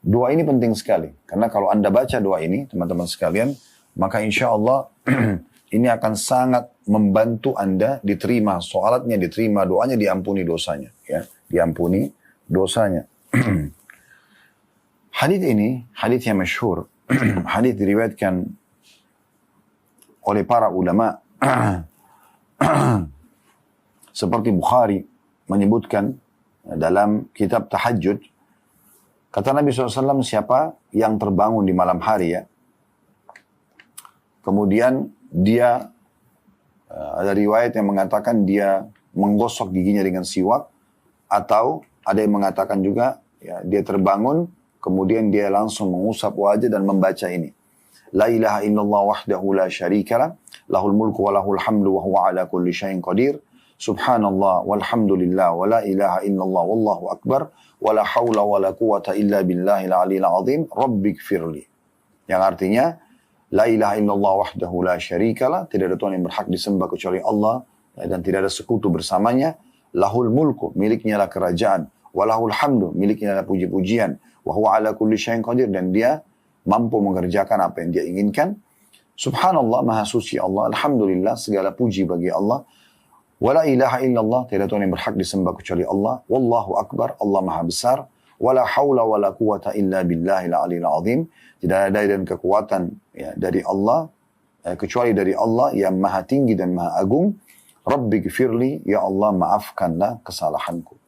Doa ini penting sekali, karena kalau Anda baca doa ini, teman-teman sekalian, maka insya Allah ini akan sangat membantu Anda diterima sholatnya, diterima doanya, diampuni dosanya, ya, diampuni dosanya. Hadits ini, hadits yang masyhur, hadits diriwayatkan oleh para ulama seperti Bukhari menyebutkan dalam kitab Tahajjud, kata Nabi SAW, siapa yang terbangun di malam hari, ya, kemudian dia ada riwayat yang mengatakan dia menggosok giginya dengan siwak, atau ada yang mengatakan juga, ya, dia terbangun kemudian dia langsung mengusap wajah dan membaca ini. La ilaha illallah wahdahu la syarikalah, lahul mulku wa lahul hamdu wa huwa ala kulli syai'in qadir. Subhanallah walhamdulillah wa la ilaha illallah wallahu akbar wa la hawla wa la quwata illa billahil aliyil azim. Rabbighfirli. Yang artinya, la ilaha illallah wahdahu la syarikalah, tidak ada Tuhan yang berhak disembah kecuali Allah, dan tidak ada sekutu bersamanya. Lahul mulku, miliknya lah kerajaan. Walahul hamdu, miliknya lah puji-pujian. Wa huwa ala kulli syai'in qadir, dan dia mampu mengerjakan apa yang dia inginkan. Subhanallah, maha suci Allah. Alhamdulillah, segala puji bagi Allah. Wa la ilaha illallah, tidak Tuhan yang berhak disembah kecuali Allah. Wallahu akbar, Allah maha besar. Wa la hawla wa la quwata illa billahil aliyil azim. Tidak ada daya dan kekuatan, ya, dari Allah, kecuali dari Allah yang maha tinggi dan maha agung. Rabbighfirli, ya Allah maafkanlah kesalahanku.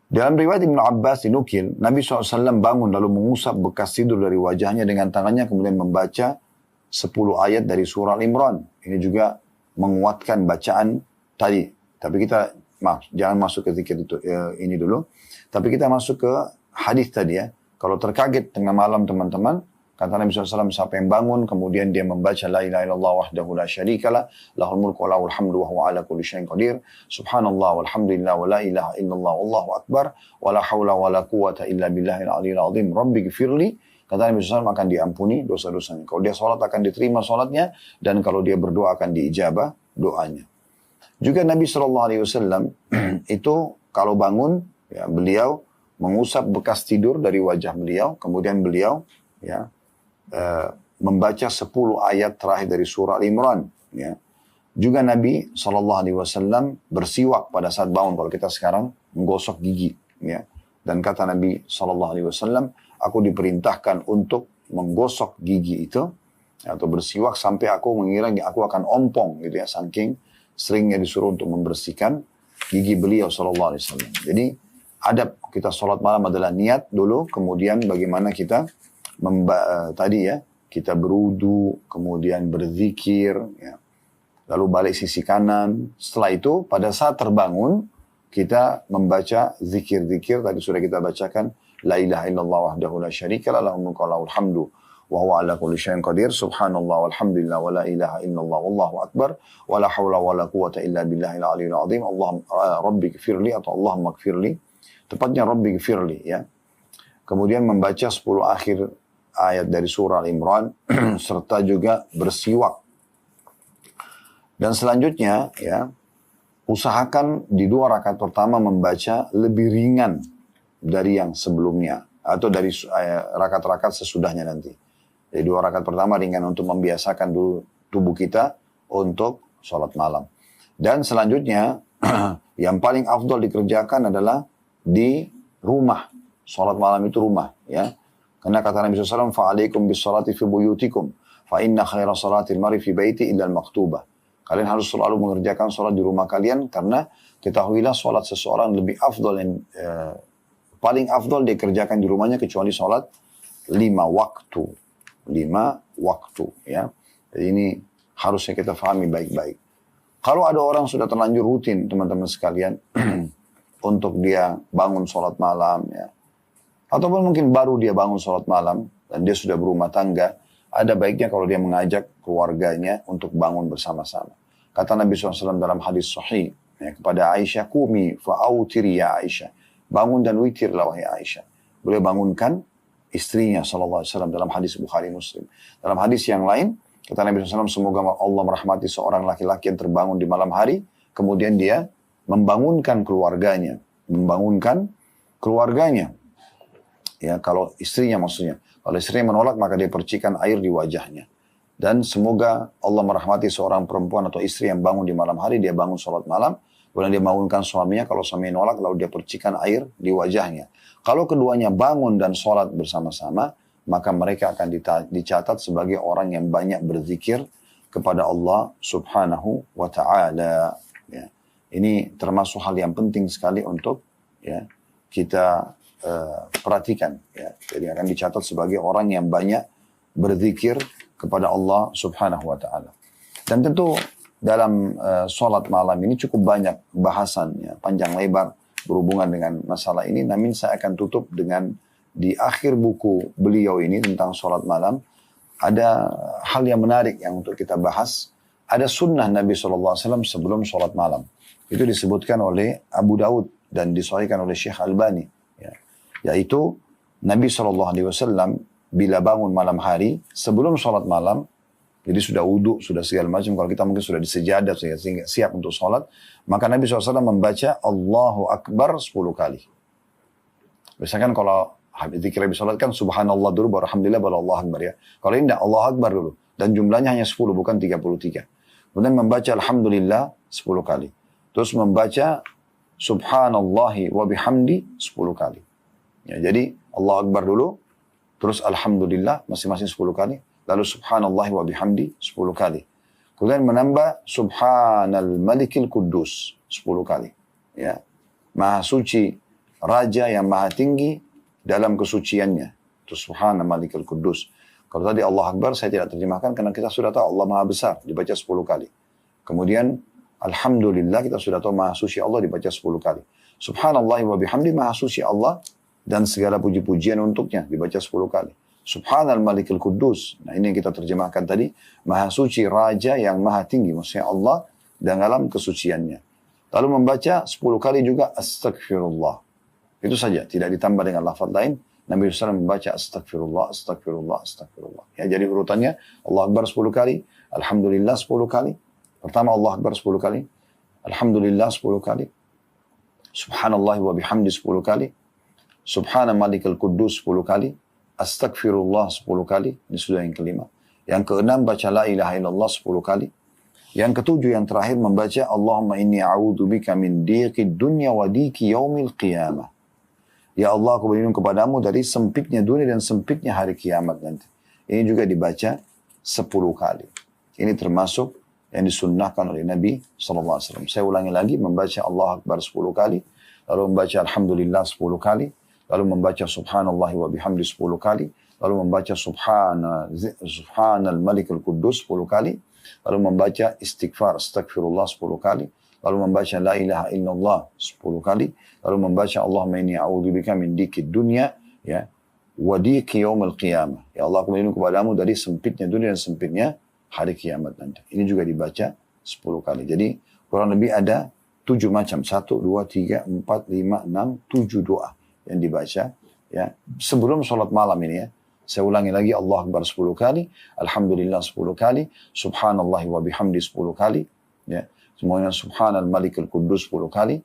Dalam riwayat Ibnu Abbas dinukil, Nabi SAW bangun lalu mengusap bekas tidur dari wajahnya dengan tangannya, kemudian membaca 10 ayat dari surah Al-Imran. Ini juga menguatkan bacaan tadi. Tapi kita, jangan masuk ke zikir itu, ini dulu. Tapi kita masuk ke hadis tadi, ya. Kalau terkaget tengah malam teman-teman, kata Nabi SAW, siapa yang bangun, kemudian dia membaca la ilaha illallah wahdahu la syarikalah, lahul mulku wa lahul hamdu wa huwa ala kulli syai'in qadir, subhanallah walhamdulillah wa la ilaha illallah wallahu akbar, wa la hawla wa la quwata illa billahil aliyil azim, rabbighfirli, kata Nabi SAW, akan diampuni dosa-dosanya. Kalau dia sholat akan diterima sholatnya, dan kalau dia berdoa akan diijabah doanya. Juga Nabi SAW itu kalau bangun, ya, beliau mengusap bekas tidur dari wajah beliau, kemudian beliau, ya, membaca 10 ayat terakhir dari surah Al-Imran, ya. Juga Nabi SAW bersiwak pada saat bangun. Kalau kita sekarang menggosok gigi, ya. Dan kata Nabi SAW, aku diperintahkan untuk menggosok gigi itu, atau bersiwak sampai aku mengira aku akan ompong, gitu, ya. Saking seringnya disuruh untuk membersihkan gigi beliau SAW. Jadi adab kita sholat malam adalah niat dulu, kemudian bagaimana kita tadi, ya, kita berudu, kemudian berzikir, ya, lalu balik sisi kanan. Setelah itu pada saat terbangun kita membaca zikir-zikir tadi sudah kita bacakan, la ilaha illallah wahdahu la syarikalah, lahul mulku wa lahul hamdu wa huwa ala kulli syai'in qadir, subhanallah walhamdulillah wa la ilaha illallah wallahu akbar, wa la hawla wa la quwata illa billahil aliyil azim, rabbighfirli, atau Allahumma ighfirli, tepatnya rabbighfirli, ya. Kemudian membaca 10 akhir ayat dari surah Al-Imran serta juga bersiwak. Dan selanjutnya, ya, usahakan di 2 rakaat pertama membaca lebih ringan dari yang sebelumnya, atau dari rakaat-rakaat sesudahnya nanti. Jadi 2 rakaat pertama ringan untuk membiasakan dulu tubuh kita untuk sholat malam. Dan selanjutnya, yang paling afdal dikerjakan adalah di rumah. Sholat malam itu rumah, ya. Karena kata Nabi SAW, فَعَلَيْكُمْ بِالصَّلَاةِ فِي بُيُوتِكُمْ فَإِنَّ خَيْرَ صَلَاةِ الْمَرْءِ فِي بَيْتِ إِلَّا الْمَكْتُوبَةِ. Kalian harus selalu mengerjakan sholat di rumah kalian, karena ketahuilah sholat seseorang lebih afdal, paling afdal dikerjakan di rumahnya kecuali sholat 5 waktu. 5 waktu, ya. Jadi ini harusnya kita fahami baik-baik. Kalau ada orang sudah terlanjur rutin, teman-teman sekalian, untuk dia bangun sholat malam, ya, ataupun mungkin baru dia bangun sholat malam, dan dia sudah berumah tangga, ada baiknya kalau dia mengajak keluarganya untuk bangun bersama-sama. Kata Nabi SAW dalam hadis sahih, ya, kepada Aisyah, "Qumi fa'autiri ya Aisyah." Bangun dan witirlah wahai Aisyah. Beliau bangunkan istrinya SAW dalam hadis Bukhari Muslim. Dalam hadis yang lain, kata Nabi SAW, semoga Allah merahmati seorang laki-laki yang terbangun di malam hari, kemudian dia membangunkan keluarganya. Membangunkan keluarganya. Ya, kalau istrinya maksudnya. Kalau istrinya menolak, maka dia percikan air di wajahnya. Dan semoga Allah merahmati seorang perempuan atau istri yang bangun di malam hari, dia bangun sholat malam, kemudian dia bangunkan suaminya, kalau suaminya nolak, lalu dia percikan air di wajahnya. Kalau keduanya bangun dan sholat bersama-sama, maka mereka akan dicatat sebagai orang yang banyak berzikir kepada Allah subhanahu wa ta'ala. Ya. Ini termasuk hal yang penting sekali untuk, ya, kita perhatikan. Ya. Jadi akan dicatat sebagai orang yang banyak berzikir kepada Allah subhanahu wa ta'ala. Dan tentu dalam sholat malam ini cukup banyak bahasan, ya, panjang lebar berhubungan dengan masalah ini. Namun saya akan tutup dengan di akhir buku beliau ini tentang sholat malam, ada hal yang menarik yang untuk kita bahas. Ada sunnah Nabi SAW sebelum sholat malam. Itu disebutkan oleh Abu Daud dan disahihkan oleh Syekh Albani. Ya. Yaitu Nabi SAW bila bangun malam hari sebelum sholat malam, jadi sudah wudhu, sudah segala macam. Kalau kita mungkin sudah disejadah sehingga siap untuk sholat, maka Nabi SAW membaca Allahu Akbar 10 kali. Misalkan kalau zikir habis sholat kan Subhanallah dulu, baru Alhamdulillah, baru Allah Akbar, ya. Kalau ini tidak, Allah Akbar dulu. Dan jumlahnya hanya 10, bukan 33. Kemudian membaca Alhamdulillah 10 kali. Terus membaca Subhanallahi wa bihamdi 10 kali. Ya, jadi Allah Akbar dulu, terus Alhamdulillah masing-masing 10 kali. Lalu Subhanallah wa bihamdi 10 kali. Kemudian menambah Subhanal Malikil Quddus 10 kali. Ya. Maha suci, Raja yang maha tinggi dalam kesuciannya. Itu Subhanal Malikil Quddus. Kalau tadi Allah Akbar saya tidak terjemahkan karena kita sudah tahu Allah maha besar, dibaca 10 kali. Kemudian Alhamdulillah kita sudah tahu maha suci Allah, dibaca 10 kali. Subhanallah wa bihamdi, maha suci Allah dan segala puji-pujian untuknya, dibaca 10 kali. Subhanal Malikil Quddus. Nah ini yang kita terjemahkan tadi. Maha suci Raja yang maha tinggi. Maksudnya Allah dan dalam kesuciannya. Lalu membaca 10 kali juga Astagfirullah. Itu saja. Tidak ditambah dengan lafaz lain. Nabi SAW membaca Astagfirullah, Astagfirullah, Astagfirullah. Ya, jadi urutannya Allah Akbar 10 kali. Alhamdulillah 10 kali. Pertama Allah Akbar 10 kali. Alhamdulillah 10 kali. Subhanallah wa bihamdi 10 kali. Subhana Malikil Quddus 10 kali. Astagfirullah 10 kali, ini sudah yang kelima. Yang keenam baca la ilaha illallah 10 kali. Yang ketujuh yang terakhir membaca Allahumma inni a'udzubika min diqid dunya wa diqi yaumil qiyamah. Ya Allah, aku berlindung kepadamu dari sempitnya dunia dan sempitnya hari kiamat nanti. Ini juga dibaca 10 kali. Ini termasuk yang disunnahkan oleh Nabi SAW. Saya ulangi lagi, membaca Allah Akbar 10 kali, lalu membaca Alhamdulillah 10 kali, lalu membaca Subhanallah wa bihamdi 10 kali, lalu membaca Subhanal Malikul Quddus 10 kali, lalu membaca istighfar, astagfirullah 10 kali, lalu membaca la ilaha illallah 10 kali, lalu membaca Allahumma inni a'udzubika min diqid dunya, ya, wa diqi yaumil qiyamah. Ya Allah, aku berlindung kepadamu dari sempitnya dunia dan sempitnya hari kiamat nanti. Ini juga dibaca 10 kali. Jadi kurang lebih ada 7 macam. 1, 2, 3, 4, 5, 6, 7 doa yang dibaca, ya, sebelum sholat malam ini, ya. Saya ulangi lagi, Allah Akbar 10 kali, Alhamdulillah 10 kali, Subhanallah wa bihamdi 10 kali, ya. Semuanya Subhanal Malikul Quddus 10 kali,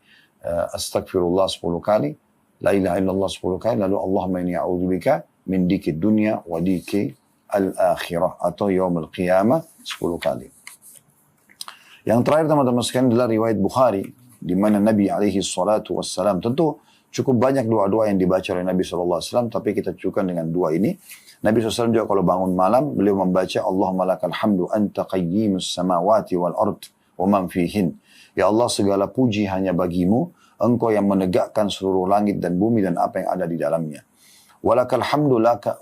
Astagfirullah 10 kali, La ilaha illallah 10 kali, lalu Allahumma inni a'udzubika min diqid dunya wa diqi al-akhirah atau yaumil qiyamah 10 kali. Yang terakhir teman-teman sekalian adalah riwayat Bukhari, di mana Nabi alaihi salatu wassalam, tentu cukup banyak doa-doa yang dibaca oleh Nabi SAW, tapi kita cukupkan dengan dua ini. Nabi SAW juga kalau bangun malam, beliau membaca Allahumma lakal hamdu anta qayyimus samawati wal ard wa man fihin. Ya Allah, segala puji hanya bagimu, engkau yang menegakkan seluruh langit dan bumi dan apa yang ada di dalamnya. Walakal hamdu laka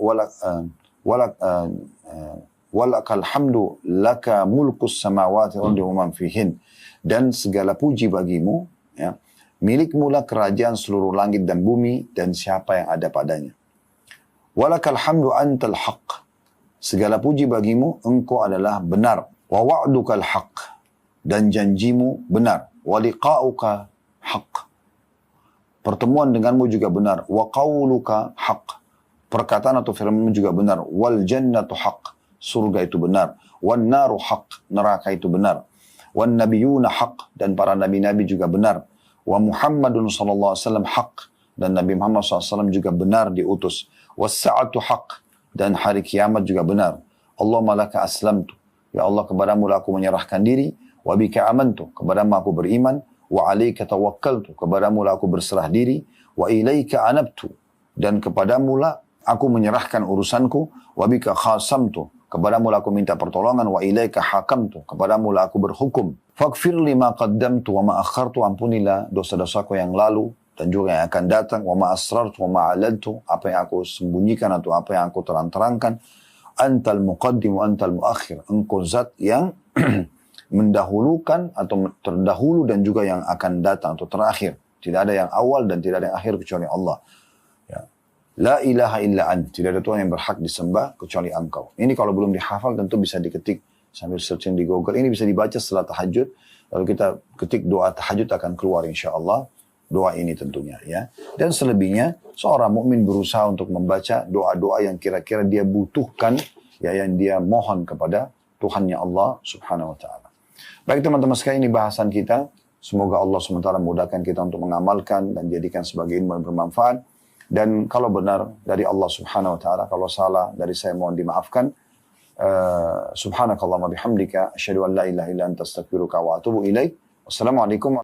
walakal hamdu laka mulkus samawati wal ardi wa man fihin. Dan segala puji bagimu, ya, milikmu lah kerajaan seluruh langit dan bumi dan siapa yang ada padanya. Walakal hamdu antal haq. Segala puji bagimu, engkau adalah benar. Wa wa'dukal haq. Dan janjimu benar. Wa liqa'uka haq. Pertemuan denganmu juga benar. Wa qawluka haq. Perkataan atau firmanmu juga benar. Wal jannatu haq. Surga itu benar. Wan naru haq. Neraka itu benar. Wan nabiyuna haq. Dan para nabi-nabi juga benar. Wa Muhammadun sallallahu alaihi wasallam haq. Dan Nabi Muhammad SAW juga benar diutus. Was-sa'atu haq. Dan hari kiamat juga benar. Allahumma laka aslamtu. Ya Allah, kepadamu lah aku menyerahkan diri. Wa bika amantu. Kepadamu aku beriman. Wa alaika tawakkaltu. Kepadamu lah aku berserah diri. Wa ilaika anabtu. Dan kepadamu lah aku menyerahkan urusanku. Wa bika khasamtu. Kepadamu lah aku minta pertolongan. Wa ilaika hakamtu. Kepadamu lah aku berhukum. Faghfir lima qaddamtu wa ma akhartu. Ampunilah dosa-dosaku yang lalu dan juga yang akan datang. Wa ma asrartu wa ma alantu. Apa yang aku sembunyikan atau apa yang aku terang-terangkan. Antal muqaddim wa antal muakhir. Engkau zat yang mendahulukan atau terdahulu dan juga yang akan datang atau terakhir. Tidak ada yang awal dan tidak ada yang akhir kecuali Allah. Ya. La ilaha illa ant. Tidak ada Tuhan yang berhak disembah kecuali engkau. Ini kalau belum dihafal tentu bisa diketik sambil searching di Google. Ini bisa dibaca setelah tahajud. Lalu kita ketik doa tahajud akan keluar insyaAllah. Doa ini tentunya ya. Dan selebihnya seorang mukmin berusaha untuk membaca doa-doa yang kira-kira dia butuhkan, ya, yang dia mohon kepada Tuhannya Allah Subhanahu wa taala. Baik teman-teman sekalian, ini bahasan kita. Semoga Allah SWT memudahkan kita untuk mengamalkan dan jadikan sebagai ilmu yang bermanfaat. Dan kalau benar dari Allah Subhanahu wa taala, kalau salah dari saya mohon dimaafkan. Subhanakallahumma bihamdika asyhadu an la ilaha illa anta astaghfiruka wa atubu ilaik. Wassalamualaikum